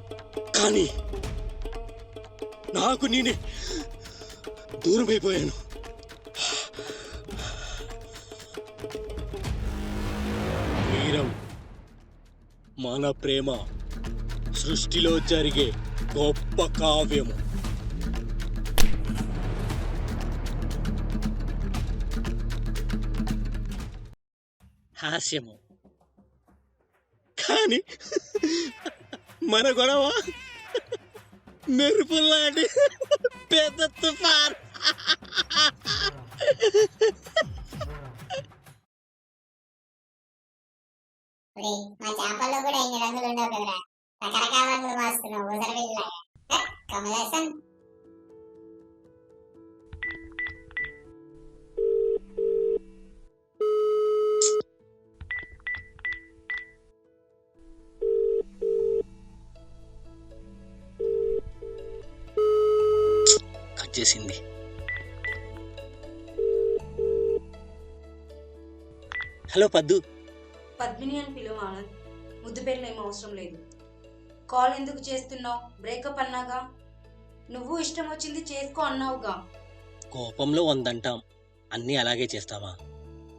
కానీ నాకు నేనే దూరమైపోయాను. వీరం, మన ప్రేమ సృష్టిలో జరిగే గొప్ప కావ్యము. హాస్యము, కానీ మన గొడవ మెరుపులాంటి పెద్ద తుఫాన్. మా చేపల్లో కూడా ఇన్ని రంగులు ఉండవు కదరా, రకరకాల రంగులు మారుస్తున్నావు ఉదరవిల్లాగా. కమలేసన్ కట్ చేసింది. హలో పద్దు. పద్మిని అని పిలువ ఆనంద్, ముద్దు పేర్లు ఏం అవసరం లేదు. కాల్ ఎందుకు చేస్తున్నావు? బ్రేకప్ అన్నాగా. నువ్వు ఇష్టం వచ్చింది చేసుకో అన్నావుగా. కోపంలో 100 అంటాం, అన్నీ అలాగే చేస్తావా?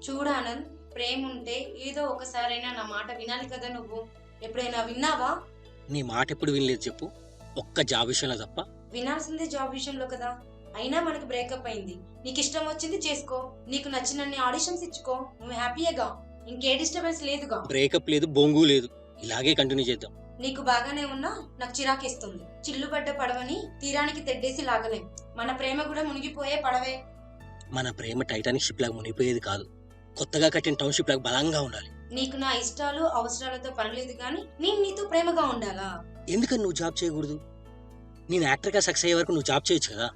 చూడు ఆనంద్, ప్రేమ ఉంటే ఏదో ఒకసారైనా నా మాట వినాలి కదా. నువ్వు ఎప్పుడైనా విన్నావా? నీ మాట ఎప్పుడు వినలేదు చెప్పు, ఒక్క జాబ్ విషయంలో తప్ప. వినాల్సిందే జాబ్ విషయంలో కదా. అయినా మనకు బ్రేకప్ అయింది. నీకు ఇష్టం వచ్చింది చేసుకో, నీకు నచ్చినన్ని ఆడిషన్స్ ఇచ్చుకో, నువ్వు హ్యాపీయేగా, ఇంకే డిస్టర్బెన్స్ లేదుగా. బ్రేకప్ లేదు, బొంగు లేదు, ఇలాగే కంటిన్యూ చేద్దాం. నీకు బాగానే ఉన్నా నాకు చిరాకేస్తుంది. చిల్లుబడ్డ పడవని తీరానికి తెడ్డేసి లాగలేం. మన ప్రేమ కూడా మునిగిపోయే పడవే. మన ప్రేమ టైటానిక్ షిప్ లాగా మునిగిపోయేది కాదు, కొత్తగా కట్టిన టౌన్ షిప్ లాగా బలంగా ఉండాలి. నీకు నా ఇష్టాలు అవసరాలతో పనిలేదు గాని నేను నీతో ప్రేమగా ఉండాలా? ఎందుకని నువ్వు జాబ్ చేయకూడదు? నేను యాక్టర్ గా సక్సెస్ అయ్యే వరకు నువ్వు జాబ్ చేయొచ్చు కదా.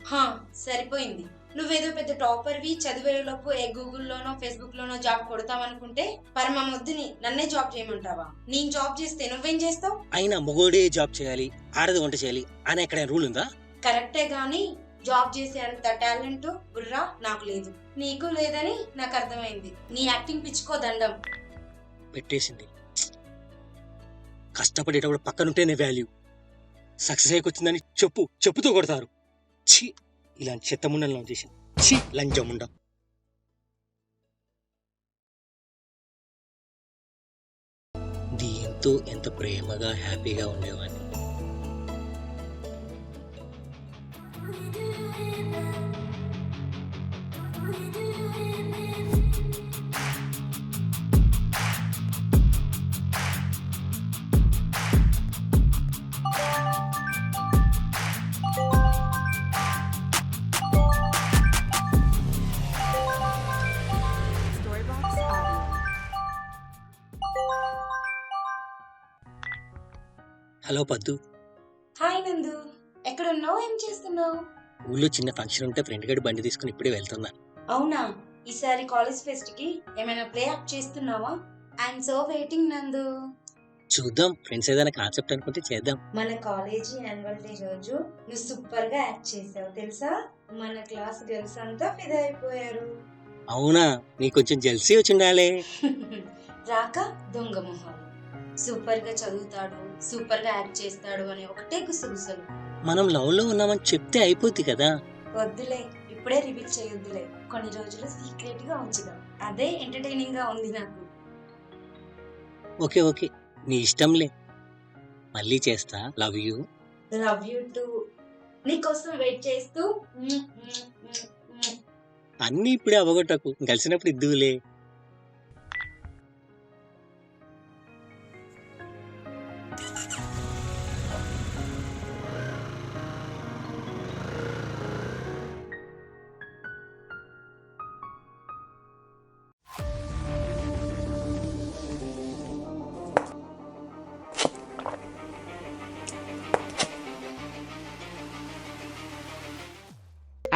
సరిపోయింది. నువ్వేదో పెద్ద టాపర్వి, చదివేలోపు ఏ గూగుల్లోనో ఫేస్బుక్ లోనో జాబ్ కొడతావనుకుంటే పరమ మొద్దుని నన్నే జాబ్ చేయమంటావా? నేను జాబ్ చేస్తే నువ్వేం చేస్తావు? అయినా మొగోడే జాబ్ చేయాలి, ఆడది వంట చేయాలి అని ఎక్కడ రూల్ ఉందా? కరెక్టే గాని జాబ్ చేసే అంత టాలెంట్ బుర్రా నాకు లేదు, నీకు లేదని నాకు అర్థమైంది. నీ యాక్టింగ్ పిచ్చుకో దండం. పెట్టేసింది. కష్టపడేటప్పుడు పక్కనుంటేనే వాల్యూ. సక్సెస్ అయ్యకొచ్చిందని చెప్పుతూ కొడతారు. ఛీ, ఇలాంటి చెత్తముండని లాంచ్ చేశాను. ఛీ, లంచముండ. దీంతో ఎంత ప్రేమగా హ్యాపీగా ఉండేవాడిని. హలో పద్దు. హాయ్ నందు, ఎక్కడున్నావు? ఏం చేస్తున్నావు? ఊళ్ళో చిన్న ఫంక్షన్ ఉంటే ఫ్రెండ్ గడి బండి తీసుకుని ఇప్పుడే వెళ్తున్నా. అవునా? ఈసారి కాలేజ్ ఫెస్ట్ కి ఏమైనా ప్లే యాక్ట్ చేస్తున్నావా? ఐఎమ్ సో వెయిటింగ్ నందు. చూద్దాం, ఫ్రెండ్స్ ఏదైనా కాన్సెప్ట్ అనుకుంటే చేద్దాం. మన కాలేజీ యాన్యువల్ డే రోజు నువ్వు సూపర్ గా యాక్ట్ చేసావు తెలుసా? మన క్లాస్ గర్ల్స్ అంతా ఫిదా అయిపోయారు. అవునా? నీకు కొంచెం జెల్సీ వచ్చి ఉండాలే. రాక దొంగ మొహాలు. సూపర్ గా చదువుతాడు, సూపర్ గా యాక్ట్ చేస్తాడు అని ఒకటే గుసగుసలు. మనం లవ్ లో ఉన్నామని చెప్తే అయిపోద్ది కదా. వద్దులే, ఇప్పుడే రివీల్ చేయొద్దులే, కొన్ని రోజులు సీక్రెట్ గా ఉంచుదాం. అదే ఎంటర్టైనింగ్ గా ఉంది నాకు. ఓకే ఓకే, నీ ఇష్టంలే. మళ్ళీ చేస్తా. Love you. Love you to. నీకోసం వెయిట్ చేస్తూ. అన్ని ఇప్పుడే అవగొట్టకు, కలిసినప్పుడు ఇద్దులే.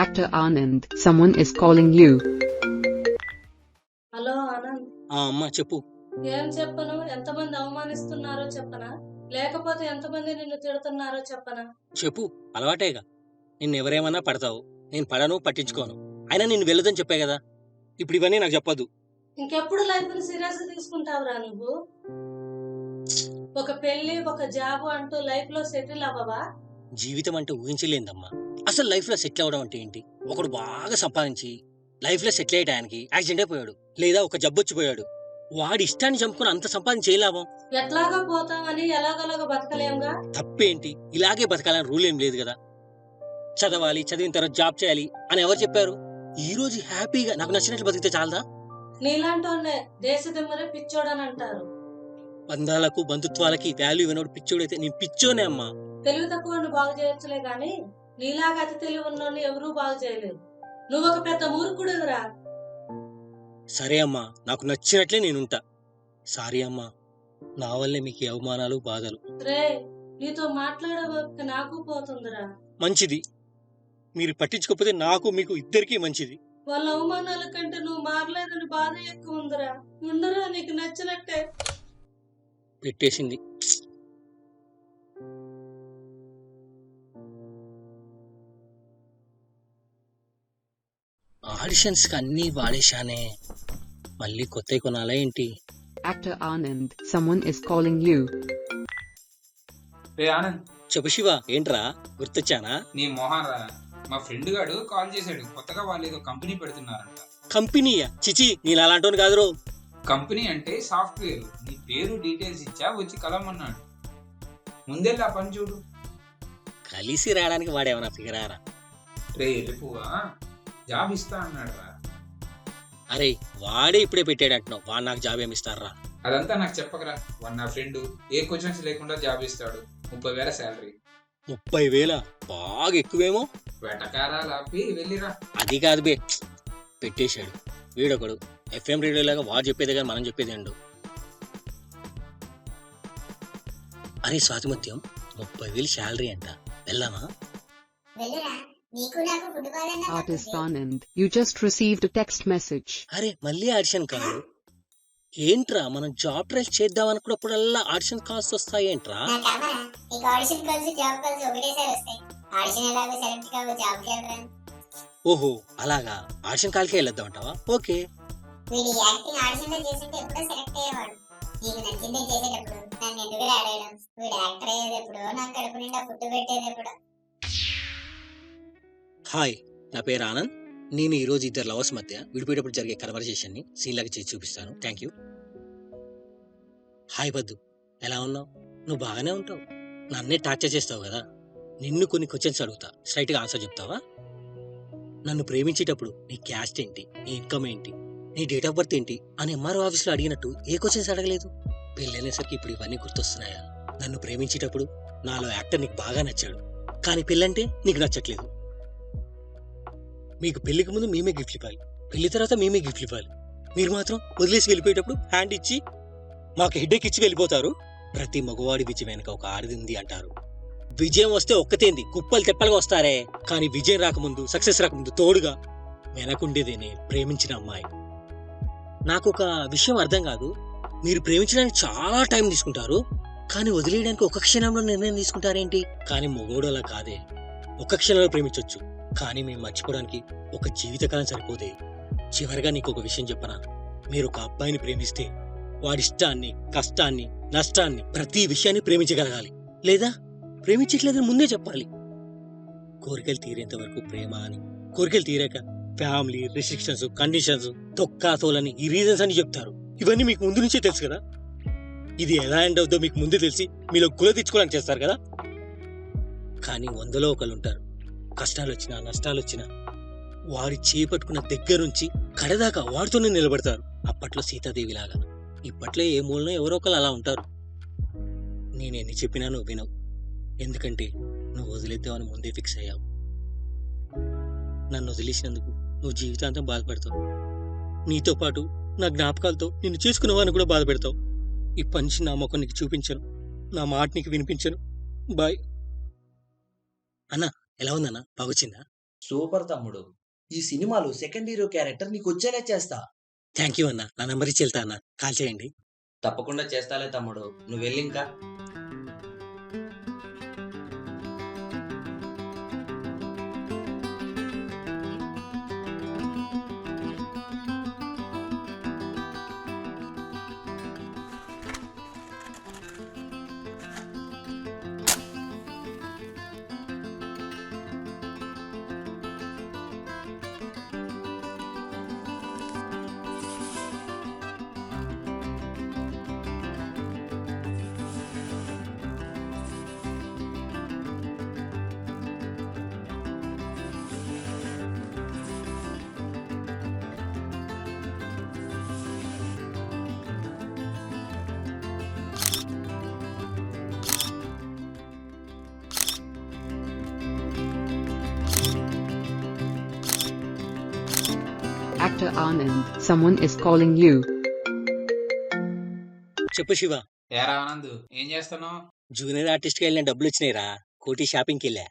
Actor Anand, someone is calling you. Hello Anand. అమ్మా చెప్పు. ఏం చెప్పను? ఎంతమంది అవమానిస్తున్నారో చెప్పనా, లేకపోతే ఎంతమంది నిన్ను తిడుతున్నారో చెప్పనా? చెప్పు, అలవాటేగా. నిన్ను ఎవరేమన్నా పడతావు, నేను పడను, పట్టించుకోను. అయినా నిన్ను వెళ్ళదని చెప్పే కదా, ఇప్పుడు ఇవన్నీ నాకు చెప్పదు. ఇంకెప్పుడు లైఫ్ ని సీరియస్ తీసుకుంటావురా నువ్వు? ఒక పెళ్లి, ఒక జాబ్ అంటూ లైఫ్ లో సెటిల్ అవ్వవా? జీవితం అంటే ఊహించలేదమ్మా. అసలు లైఫ్ లో సెటిల్ అవ్వడం అంటే ఏంటి? ఒకడు బాగా సంపాదించి లైఫ్ లో సెటిల్ అయ్యడానికి యాక్సిడెంట్ అయిపోయాడు, లేదా ఒక జబ్బు వచ్చిపోయాడు. వాడి ఇష్టాన్ని చంపుకుని అంత సంపాదించి ఏ లాభం? ఎట్లాగా పోతామని ఎలాగలాగా బతకలేముగా. తప్పేంటి? ఇలాగే బతకాలని రూల్ ఏం లేదు కదా. చదవాలి, చదివిన తర్వాత జాబ్ చేయాలి అని ఎవరు చెప్పారు? ఈ రోజు హ్యాపీగా నాకు నచ్చినట్లు బతికితే చాలదా? నీలాంటి దేశదిమ్మరే పిచ్చోడని అంటారు. బంధాలకు బంధుత్వాలకి వాల్యూ ఇవ్వనోడు పిచ్చోడైతే నేను పిచ్చోనే అమ్మా. తెలివి తక్కువ బాగు చేయొచ్చులే గాని నీలాగా అతి తెలివి ఉన్నోని ఎవరూ బాగు చేయలేరు. నువ్వు ఒక పెద్ద మూర్ఖుడురా. సరే అమ్మా, నాకు నచ్చినట్లే నేనుంటా. సారీ అమ్మా, నా వల్లే మీకు ఈ అవమానాలు బాధలు. రే, నీతో మాట్లాడే ఓపిక నాకు పోతుందిరా. మంచిది, మీరు పట్టించుకోకపోతే నాకు మీకు ఇద్దరికీ మంచిది. వాళ్ళ అవమానాల కంటే నువ్వు మారలేదని బాధ ఎక్కువ ఉందిరా. ఉండరా, నీకు నచ్చినట్టే. పెట్టేసింది. ఆడిషన్స్ కి అన్ని వాడేశానే, మళ్ళీ కొత్త కొనాలా ఏంటి? Actor Anand, someone is calling you. రే ఆనంద్, చెప్పు శివ, ఏంట్రా గుర్తొచ్చానా? నీ మోహన్ రా, మా ఫ్రెండ్ గాడు కాల్ చేశాడు. కొత్తగా వాళ్ళు ఏదో కంపెనీ పెడుతున్నారంట. కంపెనీయా? చిచి, నేను అలాంటి కాదు రో. కంపెనీ అంటే సాఫ్ట్వేర్. నీ పేరు డీటెయిల్స్ ఇచ్చా, వచ్చి కలవమన్నాడు. ముందెళ్ళి ఆ పని చూడు. కలిసి రావడానికి వాడేమన్నా ఫిగరారా? రే ఎల్లిపువా, జాబ్ ఇస్తా అన్నాడు రా. అరే, వాడే ఇప్పుడే పెట్టాడు అంటున్నావు, వాడు నాకు జాబ్ ఏమిస్తారా? అదంతా నాకు చెప్పకరా. వాడు నా ఫ్రెండ్, ఏ క్వశ్చన్స్ లేకుండా జాబ్ ఇస్తాడు. 30,000 శాలరీ. 30,000 బాగా ఎక్కువేమో. వెటకారాలు ఆపి వెళ్ళిరా. అది కాదు బే, పెట్టేశాడు వీడొకడు. FM రేడియో లాగా వాడు చెప్పేది కానీ మనం చెప్పేది అండు. అరే స్వాతిమత్యం, 30,000 శాలరీ అంట, వెళ్దామా? Artist Anand, you just received a text message. అరే మళ్ళీ ఆడిషన్ కాదు ఏంట్రా? మనం జాబ్ ట్రైల్ చేద్దాం అనుకున్నప్పుడల్లా ఆడిషన్ కాల్స్ వస్తాయి ఏంట్రా? ఓహో అలాగా, ఆడిషన్ కాల్కే వెళ్ళొద్దాం అంటావా? ఓకే. హాయ్, నా పేరు ఆనంద్. నేను ఈ రోజు ఇద్దరు లవర్స్ మధ్య విడిపోయేటప్పుడు జరిగే కన్వర్సేషన్ ని సీన్ లాగా చేసి చూపిస్తాను. Thank you. హాయ్ బద్దు, ఎలా ఉన్నావు? నువ్వు బాగానే ఉంటావు, నన్నే టార్చర్ చేస్తావు కదా. నిన్ను కొన్ని క్వశ్చన్స్ అడుగుతా, స్ట్రైట్ గా ఆన్సర్ చెప్తావా? నన్ను ప్రేమించేటప్పుడు నీ క్యాస్ట్ ఏంటి, నీ ఇన్కమ్ ఏంటి, నీ డేట్ ఆఫ్ బర్త్ ఏంటి అని ఎంఆర్ఓ ఆఫీస్ లో అడిగినట్టు ఏ క్వశ్చన్స్ అడగలేదు. పెళ్ళనేసరికి ఇప్పుడు ఇవన్నీ గుర్తొస్తున్నాయా? నన్ను ప్రేమించేటప్పుడు నాలో యాక్టర్ నీకు బాగా నచ్చాడు, కానీ పెళ్ళంటే నీకు నచ్చట్లేదు. మీకు పెళ్లికి ముందు మేమే గిఫ్ట్లు ఇవ్వాలి, పెళ్లి తర్వాత మేమే గిఫ్ట్లు ఇవ్వాలి. మీరు మాత్రం వదిలేసి వెళ్ళిపోయేటప్పుడు హ్యాండ్ ఇచ్చి మాకు హెడ్ఏక్ ఇచ్చి వెళ్ళిపోతారు. ప్రతి మగవాడి విజయం వెనక ఒక ఆడిది ఉంది అంటారు. విజయం వస్తే ఒక్కతేంది, కుప్పలు తెప్పలుగా వస్తారే, కానీ విజయం రాకముందు, సక్సెస్ రాకముందు తోడుగా వెనకుండేదేనే ప్రేమించిన అమ్మాయి. నాకు ఒక విషయం అర్థం కాదు, మీరు ప్రేమించడానికి చాలా టైం తీసుకుంటారు, కానీ వదిలేయడానికి ఒక క్షణంలో నిర్ణయం తీసుకుంటారేంటి? కానీ మగోడు అలా కాదే, ఒక క్షణంలో ప్రేమించవచ్చు, కానీ మేము మర్చిపోవడానికి ఒక జీవితకాలం సరిపోతే. చివరిగా నీకు ఒక విషయం చెప్పనా, మీరు ఒక అబ్బాయిని ప్రేమిస్తే వాడి ఇష్టాన్ని, కష్టాన్ని, నష్టాన్ని, ప్రతి విషయాన్ని ప్రేమించగలగాలి. లేదా ప్రేమించట్లేదని ముందే చెప్పాలి. కోరికలు తీరేంత వరకు ప్రేమ అని, కోరికలు తీరాక ఫ్యామిలీ, రెస్ట్రిక్షన్స్, కండిషన్స్, తొక్కాతోలని, ఈ రీజన్స్ అని చెప్తారు. ఇవన్నీ మీకు ముందు నుంచే తెలుసు కదా. ఇది ఎలా ఎండ్ అవుతుందో మీకు ముందే తెలిసి మీలో గుల తెచ్చుకోవడానికి చేస్తారు కదా. కానీ 100లో ఒకళ్ళు ఉంటారు, కష్టాలు వచ్చినా నష్టాలు వచ్చినా వారి చేపట్టుకున్న దగ్గర నుంచి కడదాకా వాడితోనే నిలబడతారు. అప్పట్లో సీతాదేవి లాగా. ఇప్పట్లో ఏ మూలనో ఎవరో ఒకరు అలా ఉంటారు. నేనెన్ని చెప్పినా నువ్వు వినవు, ఎందుకంటే నువ్వు వదిలేద్దామని ముందే ఫిక్స్ అయ్యావు. నన్ను వదిలేసినందుకు నువ్వు జీవితాంతం బాధపడతావు. నీతో పాటు నా జ్ఞాపకాలతో నిన్ను చేసుకునేవాడిని కూడా బాధపెడతావు. ఈ పంచి నా ముఖం నీకు చూపించను, నా మాట నీకు వినిపించను. బాయ్. అన్నా ఎలా ఉందన్నా, బాగొచ్చిందా? సూపర్ తమ్ముడు, ఈ సినిమాలో సెకండ్ హీరో క్యారెక్టర్ నీకు వచ్చేలా చేస్తా. థ్యాంక్ యూ అన్నా, నా నెంబర్ ఇచ్చి వెళ్తా అన్నా, కాల్ చేయండి. తప్పకుండా చేస్తాలే తమ్ముడు, నువ్వు వెళ్ళి ఇంకా. Actor Anand, someone is calling you. చెప్పు శివ. ఏరా ఆనంద్, ఏం చేస్తున్నావు? జూనియర్ ఆర్టిస్ట్ కి వెళ్ళిన డబ్బులు వచ్చినాయిరా. కోటి షాపింగ్కి వెళ్ళా.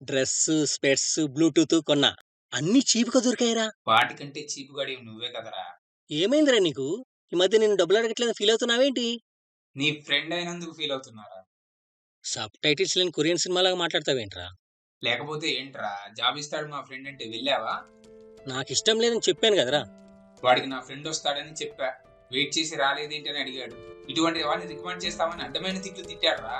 డ్రెస్, స్పెట్స్, బ్లూటూత్ కొన్నా. అన్ని చీప్గా దొరికాయిరా. వాటికంటే చీప్ గడి నువ్వే కదరా. ఏమైందిరా నీకు? ఈ మధ్య నేను డబ్బులు అడగట్లేదు ఫీల్ అవుతున్నావేంటి? నీ ఫ్రెండ్ అయినందుకు ఫీల్ అవుతున్నారా? సబ్ టైటిల్స్ లేని కొరియన్ సినిమాలాగా మాట్లాడతావేంట్రా? లేకపోతే ఏంట్రా, జాబ్ ఇస్తాడు మా ఫ్రెండ్ అంటే వెళ్ళావా? నాకు ఇష్టం లేదని చెప్పాను కదరా. వాడికి నా ఫ్రెండ్ వస్తాడని చెప్పా. వెయిట్ చేసి రాలేదేంటని అడిగాడు. ఇటువంటి వాడిని రికమెండ్ చేస్తామని అడ్డమైన తిట్లు తిట్టాడురా.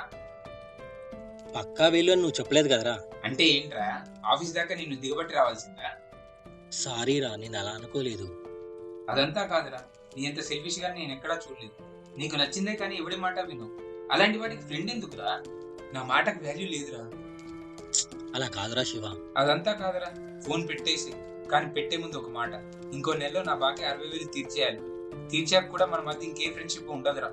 పక్కా వెళ్ళు అని నువ్వు చెప్పలేదు కదరా. అంటే ఏంట్రా, ఆఫీస్ దాకా నిన్ను దిగబట్టి రావాల్సిందా? సారీరా, నేను అలా అనుకోలేదు. అదంతా కాదురా, నీ అంత సెల్ఫిష్ గా నేను ఎక్కడా చూడలేదు. నీకు నచ్చిందే కానీ ఎవడి మాట విను. అలాంటి వాడికి ఫ్రెండ్ ఎందుకురా? నా మాటకు వాల్యూ లేదురా. అలా కాదురా శివ. అదంతా కాదురా, ఫోన్ పెట్టేసి. కానీ పెట్టే ముందు ఒక మాట, ఇంకో నెలలో నా బాకీ 60,000 తీర్చేయాలి. తీర్చాక కూడా మన మధ్య ఇంకే ఫ్రెండ్షిప్ ఉండదురా.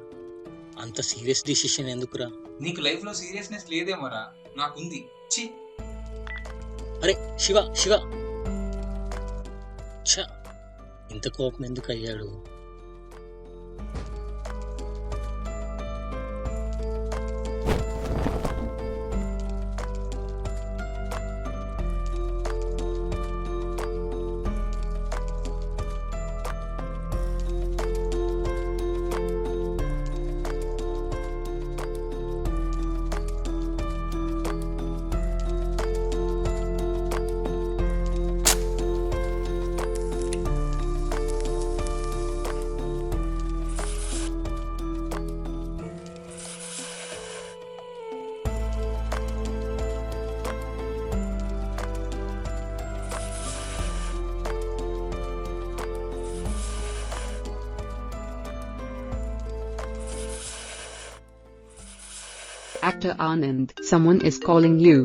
అంత సీరియస్ డిసిషన్ ఎందుకురా? నీకు లైఫ్ లో సీరియస్నెస్ లేదేమోరా, నాకుంది. ఛీ. అరే శివ శివ, ఛ, ఇంత కోపం ఎందుకు అయ్యాడు? Actor Anand, someone is calling you.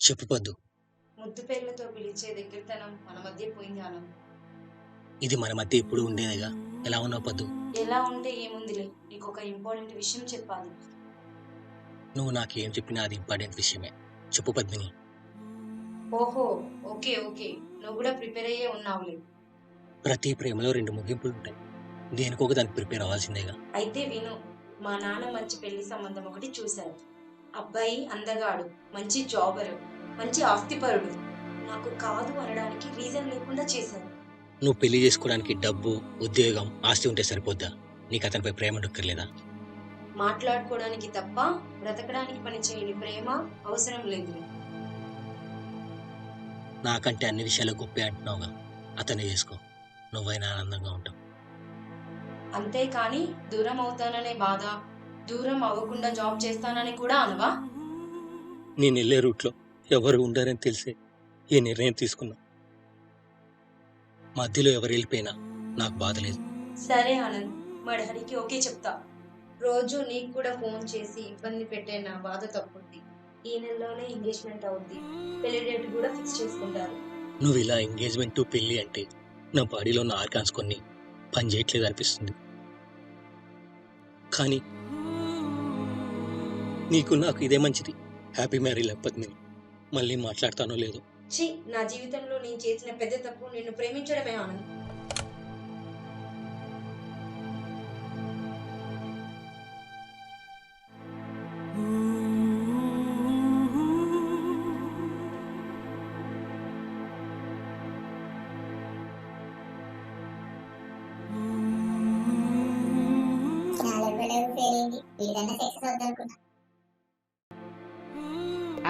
చెప్పు పద్దు. ముద్దు పేర్లతో పిలిచే దగ్గరతనం మన మధ్య పోయింది ఆనంద్. ఇది మన మధ్య ఎప్పుడు ఉండేదిగా. ఎలా ఉన్నావు పద్దు? ఎలా ఉంటే ఏముందిలే, నీకు ఒక ఇంపార్టెంట్ విషయం చెప్పాలి. నువ్వు నాకేం చెప్పినా అది ఇంపార్టెంట్ విషయమే. చెప్పు పద్మిని. ఓహో, ఓకే ఓకే, నువ్వు కూడా ప్రిపేర్ అయ్యే ఉన్నావులే. ప్రతి ప్రేమలో 2 ముగింపులు ఉంటాయి. దేనికొక దానికి ప్రిపేర్ అవ్వాల్సిందేగా. అయితే విను, మా నాన్న మంచి పెళ్లి సంబంధం ఒకటి చూశారు. అబ్బాయి అందగాడు, మంచి జాబరు, మంచి ఆస్తిపరుడు. నాకు కాదు అనడానికి రీజన్ లేకుండా చేశారు. నువ్వు పెళ్లి చేసుకోవడానికి డబ్బు, ఉద్యోగం, ఆస్తి ఉంటే సరిపోద్దా? నీకు అతనిపై ప్రేమ ఉండక్కర్లేదా? మాట్లాడుకోవడానికి తప్ప బ్రతకడానికి పనిచేయని ప్రేమ అవసరం లేదు. నాకంటే అన్ని విషయాలు గొప్పే అంటున్నావుగా. అతన్ని చేసుకో, నువ్వైనా ఆనందంగా ఉంటావు. అంతేకాని దూరం అవుతాననే బాధ, దూరం అవ్వకుండా జాబ్ చేస్తానని కూడా అనవా? నేను వెళ్ళే రూట్లో ఎవరు ఉండారని తెలిసే ఈ నిర్ణయం తీసుకున్నా. మధ్యలో ఎవరు వెళ్ళిపోయినా నాకు బాధ లేదు. సరే ఆనంద్, మా డాడీకి ఓకే చెప్తా. రోజు నీకు కూడా ఫోన్ చేసి ఇబ్బంది పెట్టే నా బాధ తప్పుద్ది. ఈ నెలలోనే ఎంగేజ్మెంట్ అవుద్ది, పెళ్లి డేట్ కూడా ఫిక్స్ చేసుకుంటారు. నువ్వు ఇలా ఎంగేజ్మెంట్ పెళ్లి అంటే నా బాడీలో ఉన్న ఆర్గాన్స్ కొన్ని పని చేయట్లేదు అనిపిస్తుంది. కానీ నీకు నాకు ఇదే మంచిది. హ్యాపీ మ్యారీ లేకపోతే మళ్ళీ మాట్లాడతానో లేదో. ఛీ, నా జీవితంలో నేను చేసిన పెద్ద తప్పు నిన్ను ప్రేమించడమే Anand.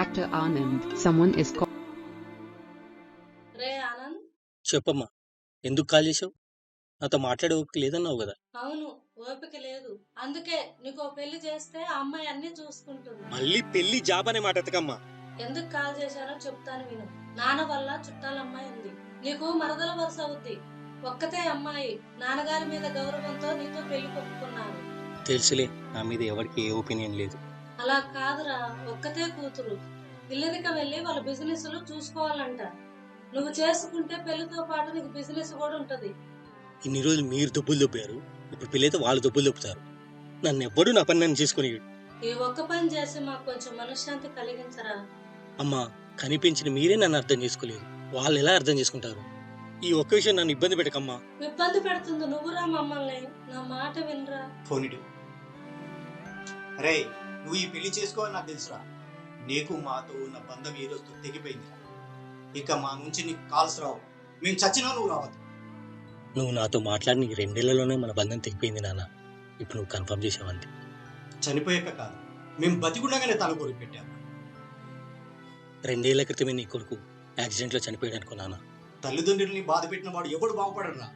Actor Anand, someone is calling. రే ఆనంద్, చెప్పమ్మా, ఎందుకు కాల్ చేసావు? నాతో మాట్లాడే ఓపిక లేదన్నావు కదా. అవును, ఓపిక లేదు. అందుకే నీకు పెళ్లి చేస్తే ఆ అమ్మాయి అన్ని చూసుకుంటుంది. మళ్ళీ పెళ్లి జాబ్ అనే మాట ఎత్తకమ్మా. ఎందుకు కాల్ చేశానో చెప్తాను విను. నాన్న వల్ల చుట్టాల అమ్మాయి ఉంది, నీకు మరదల వరుస అవుద్ది. ఒక్కతే అమ్మాయి, నాన్నగారి మీద గౌరవంతో నీతో పెళ్లి కొట్టుకున్నాను. తెలుసులే, నా మీద ఎవరికి ఏ ఒపీనియన్ లేదు. అలా కాదురా, ఒక్కతే కూతురు. ఇల్లరిక వెళ్ళి వాళ్ళ బిజినెస్ లు చూసుకోవాలంట. నువ్వు చేసుకుంటే పెళ్లితో పాటు నీకు బిజినెస్ కూడా ఉంటది. ఇన్ని రోజులు మీరు దొబ్బులు దొబ్బారు, ఇప్పుడు పెళ్ళైతే వాళ్ళు దొబ్బులు దొబ్బుతారు. నన్ను ఎవ్వడూ నా పని నన్ను చేసుకుని. ఈ ఒక్క పని చేసి మాకు కొంచెం మనశ్శాంతి కలిగించరా. అమ్మా, కనిపించిన మీరే నన్ను అర్థం చేసుకోలేదు. వాళ్ళు ఎలా అర్థం చేసుకుంటారు? ఈ ఒక్క విషయం నన్ను ఇబ్బంది పెట్టకమ్మా. ఇబ్బంది పెడుతుంది నువ్వురా మమ్మల్ని. నా మాట వినరా. ఫోనిడు. రే, నువ్వు ఈ పెళ్లి చేసుకోవాలని నాకు తెలుసురా. నీకు మాతో ఉన్న బంధం ఈ రోజుతో తెగిపోయింది. ఇక మా నుంచి నీకు కాల్స్ రావు. మేము చచ్చినా నువ్వు రావద్దు. నువ్వు నాతో మాట్లాడిన 2 నెలల్లోనే మన బంధం తెగిపోయింది నాన్న. ఇప్పుడు నువ్వు కన్ఫర్మ్ చేసావంతే. చనిపోయాక కాదు, మేము బతికుండగానే తలకొరి పెట్టాము. 2 ఏళ్ల క్రితమే నీ కొడుకు యాక్సిడెంట్లో చనిపోయాడు అనుకో నాన్న. తల్లిదండ్రుల్ని బాధ పెట్టిన వాడు ఎవడు బాగుపడరా.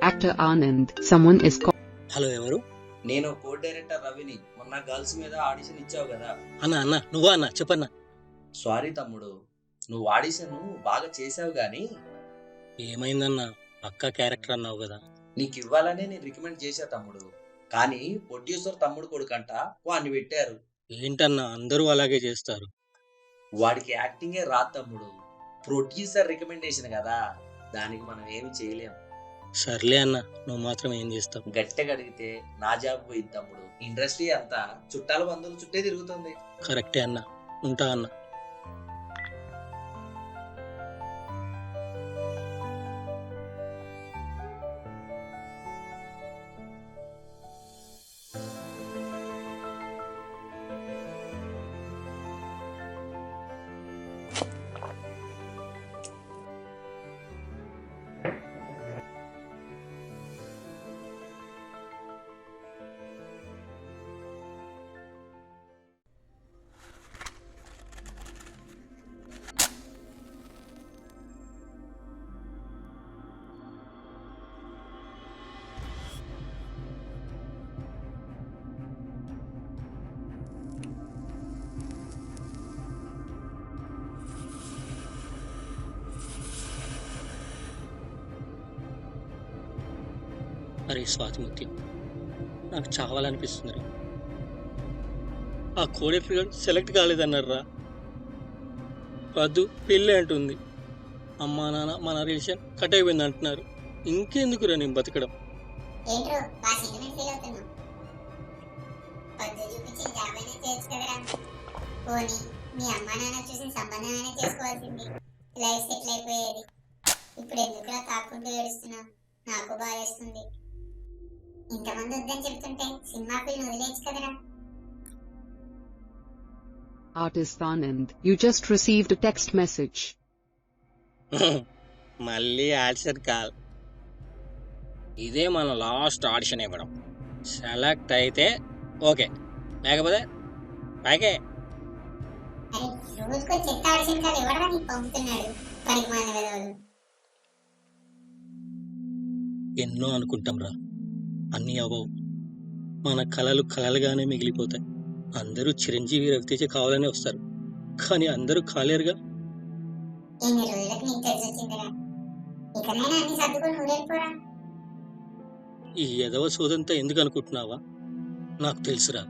Actor Anand, someone is called. Hello, ఎవరు? నేను కో డైరెక్టర్ రవిని. మొన్న గర్ల్స్ మీద ఆడిషన్ ఇచ్చావు కదా. అన్న నువ్వా అన్న? చెప్పన్నా. సారీ తమ్ముడు, నువ్వు ఆడిషన్ బాగా చేసావు గానీ. ఏమైందన్నా? పక్కా క్యారెక్టర్ అన్నావు కదా. నీకు ఇవ్వాలనే నేను రికమెండ్ చేశా తమ్ముడు, కానీ ప్రొడ్యూసర్ తమ్ముడు కొడుకంట వాడిని పెట్టారు. ఏంటన్నా అందరూ అలాగే చేస్తారు? వాడికి యాక్టింగే రాదు తమ్ముడు. ప్రొడ్యూసర్ రికమెండేషన్ కదా, దానికి మనం ఏమి చేయలేం. సర్లే అన్న, నువ్వు మాత్రం ఏం చేస్తావు? గట్టిగా అడిగితే నా జాబ్ పోయింది తమ్ముడు. ఇండస్ట్రీ అంతా చుట్టాల బంధువులు చుట్టే తిరుగుతుంది. కరెక్టే అన్న, ఉంటా అన్న. అరే స్వాతిముత్యం, నాకు చావాలనిపిస్తుంది. ఆ కోడెఫ్రీ గారు సెలెక్ట్ కాలేదన్నారా? వద్దు పెళ్ళి అంటుంది. అమ్మా నాన్న మన రిలేషన్ కట్ అయిపోయింది అంటున్నారు. ఇంకెందుకురా నేను బతకడం? ఇప్పుడు ఎందుకులా తాకుంటూ ఏడుస్తున్నా? నాకు బాధేస్తుంది. ఇంతమంది వద్దని చెప్తుంటే సినిమా ఫీల్డ్ వదిలేచ్చు కదరా. Artist Anand, you just received a text message. మళ్ళీ ఆడిషన్ కాల్. ఇదే మన లాస్ట్ ఆడిషన్ ఇవ్వడం. సెలెక్ట్ అయితే ఓకే, లేకపోతే పైకే. రోజుకో చెత్త ఆడిషన్ కాల్ ఎవడరా నీకు పంపుతున్నాడు? పనికి మాలిన విధవలు. ఎన్నో అనుకుంటాం రా, అన్నీ అవ్వవు. మన కళలు కళలుగానే మిగిలిపోతాయి. అందరూ చిరంజీవి రవితేజ కావాలనే వస్తారు, కానీ అందరూ కాలేరుగా. ఎన్ని రోజులకు నీకు తెలిసి వచ్చిందిరా? ఇకనైనా అన్ని సర్దుకొని ఊరేగిపోరా. ఈ ఎదవ సోదంతా ఎందుకు అనుకుంటున్నావా? నాకు తెలుసురా,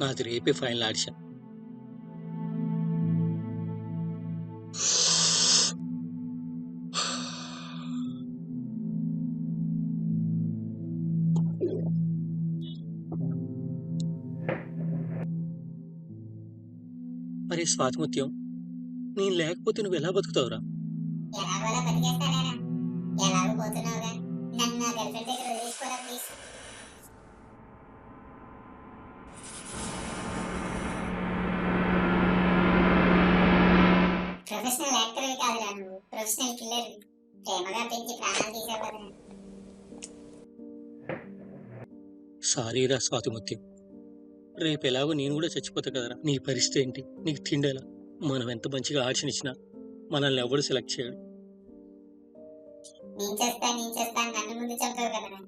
నాది రేపే ఫైనల్ ఆడిషన్. అరే స్వాతిముత్యం, నేను లేకపోతే నువ్వు ఎలా బతుకుతావురా? ఎలాగోలా బతికేస్తానేరా. ఎలాగో పోతున్నావుగా, నన్ను నా గర్ల్ ఫ్రెండ్ దగ్గర వదిలేసుకోరా ప్లీజ్. ప్రొఫెషనల్ యాక్టర్వి కాదురా నువ్వు, ప్రొఫెషనల్ కిల్లర్. ప్రేమగా పెంచి ప్రాణాలు తీసావు కదరా. సారీరా స్వాతిముత్యం, రేపు ఎలాగో నేను కూడా చచ్చిపోతా కదరా. నీ పరిస్థితి ఏంటి? నీకు తిండేలా? మనం ఎంత మంచిగా ఆడిషన్ ఇచ్చినా మనల్ని ఎవడు సెలెక్ట్ చేయడు. నేను చేస్తాను నన్ను ముందు చంపావు కదా.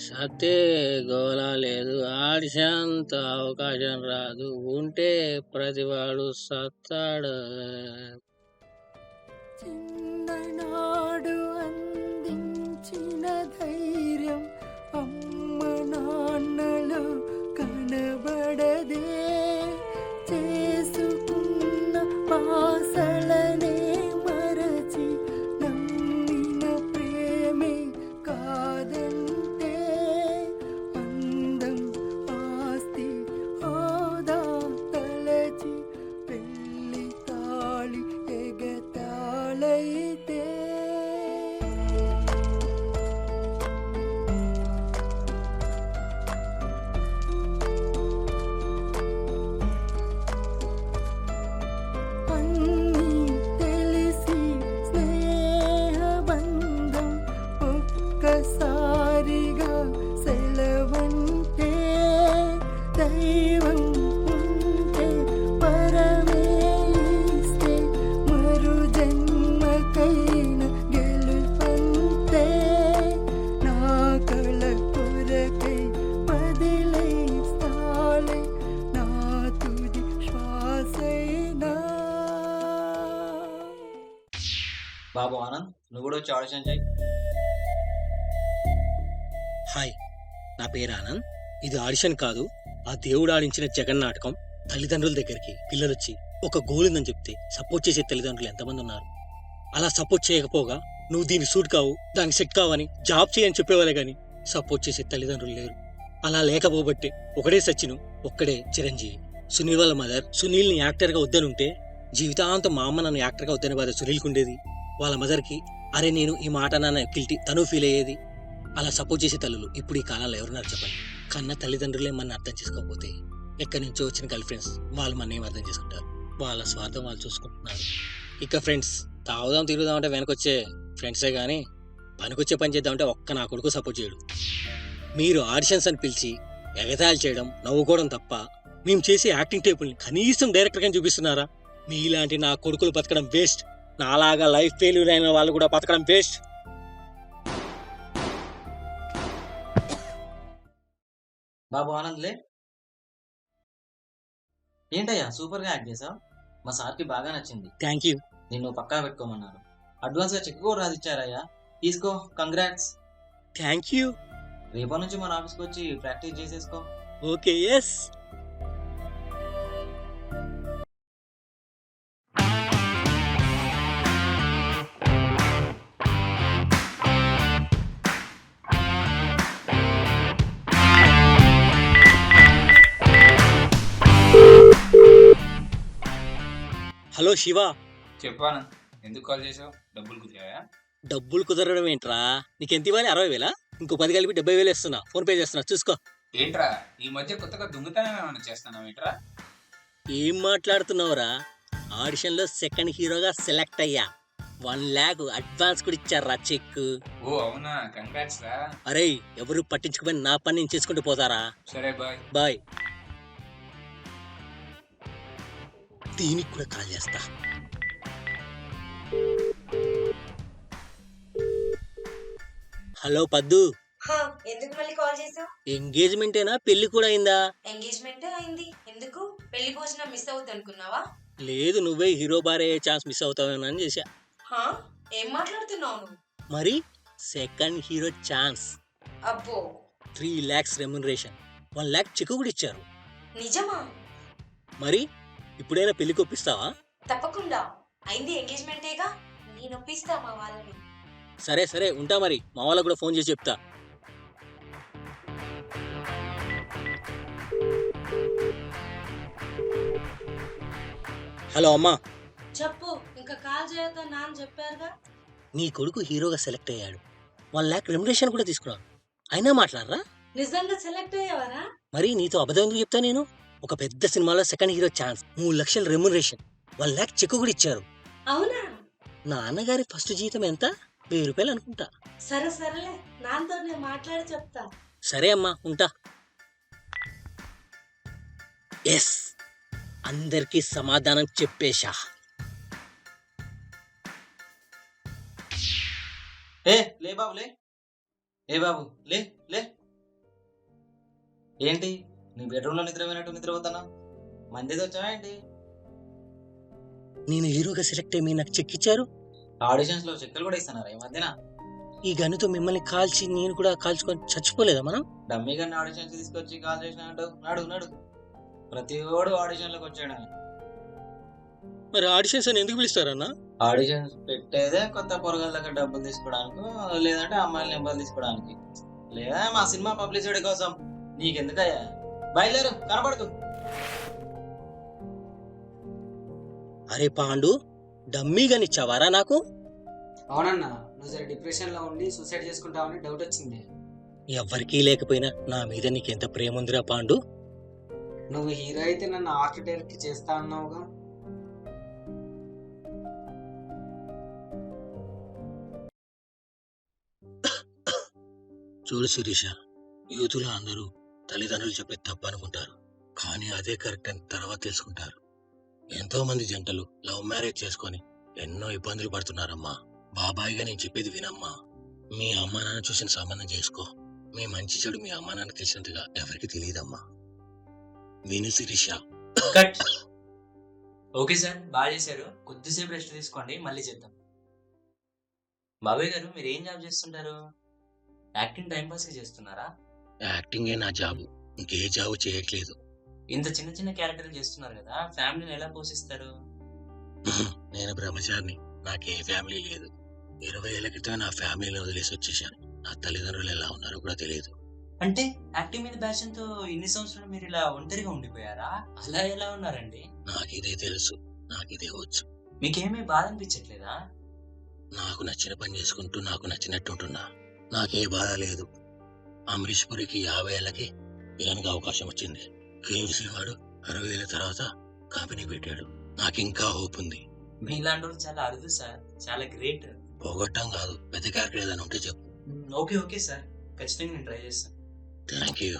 సతే గోలా లేదు, ఆడిషంత అవకాశం రాదు, ఉంటే ప్రతివాడు సత్తాడు. చిన్ననాడు అందించిన ధైర్యం అమ్మ నాన్నలు కనబడదే, చేసుకున్న పాసలనే మరచి నమ్మిన ప్రేమే కాదంటే, అందం ఆస్తి హోదా తలచి పెళ్లి తాళి ఎగతాళైతే. అన్నీ తెలిసి స్నేహబంధం ఒక్కసారిగా సెలవంటే, దైవం ఉంటే పరమే ఇస్తే మరు జన్మకైన గెలుపంతే. నా కళ కొరకై బదిలేస్తాలే నా తుది శ్వాసైనా. బాబు ఆనంద్, నువ్వు కూడా వచ్చి ఆడిషన్ చేయి. హాయ్, నా పేరు ఆనంద్. ఇది ఆడిషన్ కాదు, ఆ దేవుడు ఆడించిన జగన్ నాటకం. తల్లిదండ్రుల దగ్గరికి పిల్లలొచ్చి ఒక గోల్ ఉందని చెప్తే సపోర్ట్ చేసే తల్లిదండ్రులు ఎంతమంది ఉన్నారు? అలా సపోర్ట్ చేయకపోగా నువ్వు దీనికి సూట్ కావు, దానికి సెట్ కావని జాబ్ చేయని చెప్పేవాళ్ళే గాని సపోర్ట్ చేసే తల్లిదండ్రులు లేరు. అలా లేకపోబట్టే ఒకడే సచిన్, ఒక్కడే చిరంజీవి. సునీల్ వాళ్ళ మదర్ సునీల్ని యాక్టర్గా వద్దనుంటే జీవితాంతం మా అమ్మ నన్ను యాక్టర్గా వద్దనే బాధ సునీల్కి ఉండేది. వాళ్ళ మదర్కి అరే నేను ఈ మాట నాన్న గిల్టీ తను ఫీల్ అయ్యేది. అలా సపోర్ట్ చేసే తల్లులు ఇప్పుడు ఈ కాలంలో ఎవరున్నారు చెప్పండి? కన్న తల్లిదండ్రులే మన అర్థం చేసుకోకపోతే ఎక్కడి నుంచో వచ్చిన గర్ల్ ఫ్రెండ్స్ వాళ్ళు మన ఏం అర్థం చేసుకుంటారు? వాళ్ళ స్వార్థం వాళ్ళు చూసుకుంటున్నారు. ఇక ఫ్రెండ్స్ తాగుదాం తిరుగుదాం అంటే వెనకొచ్చే ఫ్రెండ్సే కానీ పనికొచ్చే పని చేద్దామంటే ఒక్క నా కొడుకు సపోర్ట్ చేయడు. మీరు ఆడిషన్స్ అని పిలిచి ఎగతాళి చేయడం, నవ్వుకోవడం తప్ప మేము చేసే యాక్టింగ్ టేబుల్ని కనీసం డైరెక్టర్గా చూపిస్తున్నారా? మీలాంటి నా కొడుకులు బతకడం వేస్ట్. నాలాగా లైఫ్ ఫెయిల్యూర్ అయిన వాళ్ళు కూడా బతకడం వేస్ట్. బాబు ఆనంద్లే, ఏంటయ్యా సూపర్ గా యాక్ట్ చేసావు. మా సార్కి బాగా నచ్చింది. Thank you. నిన్ను పక్కా పెట్టుకోమన్నారు. అడ్వాన్స్ గా చెక్ కూడా రాసిచ్చారయ్యా. తీసుకో, కంగ్రాట్స్. Thank you. రేపటి నుంచి మన ఆఫీస్కి వచ్చి ప్రాక్టీస్ చేసేసుకో. Okay, yes. హలో శివ. చెప్పాను, ఎందుకు కాల్ చేసావు? డబ్బులు కుదిరాయా? డబ్బులు కుదరడం ఏంట్రా? నీకెంత ఇవ్వాలి? 60,000? ఇంకో 10 కలిపి 70,000 ఇస్తున్నా. ఫోన్ పే చేస్తున్నా, చూసుకో. ఏంట్రా ఈ మధ్య కొత్తగా దొంగతనం ఏమైనా చేస్తున్నావు ఏంట్రా? ఏం మాట్లాడుతున్నావురా? ఆడిషన్లో సెకండ్ హీరోగా సెలెక్ట్ అయ్యా. 1 lakh అడ్వాన్స్ కూడా ఇచ్చారా చెక్. ఓ అవునా, కంగ్రాట్స్ రా. అరే ఎవరు పట్టించుకోమని నా పని నేను చేసుకుంటూ పోతారా? సరే బాయ్. బాయ్. దీనికి కూడా కాల్ చేస్తా. హలో పద్దు. ఎందుకు మళ్ళీ కాల్ చేసావు? ఎంగేజ్మెంటేనా, పెళ్లి కూడా అయిందా? ఎంగేజ్మెంట్ అయింది. ఎందుకు? పెళ్లి భోజనం మిస్ అవుద్ది అనుకున్నావా? లేదు, నువ్వే హీరో బారే ఛాన్స్ మిస్ అవుతావేమని చేశా. ఏం మాట్లాడుతున్నావు నువ్వు? మరి సెకండ్ హీరో ఛాన్స్. అబ్బో, 3 lakhs రెమ్యునరేషన్, 1 lakh చెక్ కూడా ఇచ్చారు. నిజమా? మరి ఇప్పుడైనా పెళ్లికి ఒప్పిస్తావా? తప్పకుండా. అయింది ఎంగేజ్మెంటేగా, నేను ఒప్పిస్తా మా వాళ్ళని. సరే సరే, ఉంటా. మరి మా వాళ్ళకు కూడా ఫోన్ చేసి చెప్తా. హలో అమ్మా. చెప్పు. ఇంకా కాల్ చేయొద్దని నాన్న చెప్పారుగా. నీ కొడుకు హీరోగా సెలెక్ట్ అయ్యాడు. 1 lakh రెమ్యునరేషన్ కూడా తీసుకున్నాడు. అయినా మాట్లాడరా? నిజంగా సెలెక్ట్ అయ్యావరా? మరి నీతో అబద్ధం ఎందుకు చెప్తా నేను? ఒక పెద్ద సినిమాలో second hero chance, 3 lakhs remuneration, 1 lakh cheque కూడా ఇచ్చారు. అవునా? నాన్నగారి ఫస్ట్ జీతం ఎంత? 1000 రూపాయలు అనుకుంటా. సరే సరేలే, నాతో నేను మాట్లాడి చెప్తా. సరే అమ్మా, ఉంటా. ఎస్, అందరికీ సమాధానం చెప్పేశా. లే బాబు లే. ఏ బాబు లే లే. ఏంటి నీ బెడ్రూమ్ లో నిద్రపోయినట్టు నిద్రపోతానా? మందిది వచ్చావా ఏంటి? నేను హీరోగా సెలెక్ట్ అయ్యి నాకు చెక్ ఇచ్చారు. ఆడిషన్స్ లో చెక్కలు కూడా ఇస్తున్నారా ఈ మధ్యన? ఈ గన్నుతో మిమ్మల్ని కాల్చి నేను కూడా కాల్చుకొని చచ్చిపోలేదా మనం? డమ్మీ గన్ ఆడిషన్స్ తీసుకొచ్చి కాల్ చేసిన అంటావు. నడు నడు. ప్రతి ఓడు ఆడిషన్ లోకి వచ్చాడు. మరి ఆడిషన్స్ అని ఎందుకు పిలుస్తారన్నా? ఆడిషన్స్ పెట్టేదే కొత్త పొరగాళ్ళ దగ్గర డబ్బులు తీసుకోవడానికి, లేదంటే అమ్మాయిల నెంబర్లు తీసుకోవడానికి, లేదా మా సినిమా పబ్లిసిటీ కోసం. నీకెందుకయ్యా? బయలుదేరు, కనపడకు. అరే పాండు, డమ్మీ గనిచ్చావారా నాకు? అవునన్నా, నువ్వు సరే డిప్రెషన్ లో ఉండి సూసైడ్ చేసుకుంటావని డౌట్ వచ్చింది. ఎవ్వరికీ లేకపోయినా నా మీద నీకెంత ప్రేమ ఉందిరా పాండు. నువ్వు హీరో అయితే నన్ను ఆర్ట్ డైరెక్ట్ చేస్తా అన్నావుగా. చూడు శిరీష, యూతులో అందరూ తల్లిదండ్రులు చెప్పే తప్పు అనుకుంటారు, కానీ అదే కరెక్ట్ అని తర్వాత తెలుసుకుంటారు. ఎంతో మంది జంటలు లవ్ మ్యారేజ్ చేసుకొని ఎన్నో ఇబ్బందులు పడుతున్నారమ్మా. బాబాయిగా నేను చెప్పేది వినమ్మా. మీ అమ్మా నాన్న చూసిన సంబంధం చేసుకో. మీ మంచి చెడు మీ అమ్మా నాన్న తెలిసినట్టుగా ఎవరికి తెలియదమ్మా. విను శిరీష. ఓకే సార్, బాగా చేశారు. కొద్దిసేపు రెస్ట్ తీసుకోండి, మళ్ళీ చేద్దాం. బాబాయ్ గారు, మీరు ఏం జాబ్ చేస్తుంటారు? యాక్టింగ్ టైం పాస్ చేస్తున్నారా? యాక్టింగే నా జాబు, ఇంకే జాబు చేయట్లేదు. ఇంత చిన్న చిన్న క్యారెక్టర్లు చేస్తున్నారు కదా, ఫ్యామిలీని ఎలా పోషిస్తారు? నేను బ్రహ్మచారిని, నాకే ఫ్యామిలీ లేదు. 20 ఏళ్ల క్రితం నా ఫ్యామిలీని వదిలేసి వచ్చేసాను. నా తల్లిదండ్రులు ఎలా ఉన్నారో కూడా తెలియదు. అంటే యాక్టింగ్ మీద ప్యాషన్ తో ఇన్ని సంవత్సరాలు మీరు ఇలా ఒంటరిగా ఉండిపోయారా? అలా ఎలా ఉన్నారండి? నాకిదే తెలుసు, నాకిదే వచ్చు. మీకేమీ బాధ అనిపించట్లేదా? నాకు నచ్చిన పని చేసుకుంటూ నాకు నచ్చినట్టు ఉంటున్నా. నాకే బాధ లేదు. అమరీష్ పురికి 50 ఏళ్ళకి విలన్గా అవకాశం వచ్చింది. కేఎఫ్సీ వాడు 60 ఏళ్ళ తర్వాత కంపెనీ పెట్టాడు. నాకింకా హోప్ ఉంది. మీలాంటి వాళ్ళు చాలా అరుదు సార్, చాలా గ్రేట్. పోగొట్టం కాదు, పెద్ద క్యారెక్టర్ ఏదైనా ఉంటే చెప్పు. ఓకే ఓకే సార్, ఖచ్చితంగా నేను ట్రై చేస్తాను. Thank you.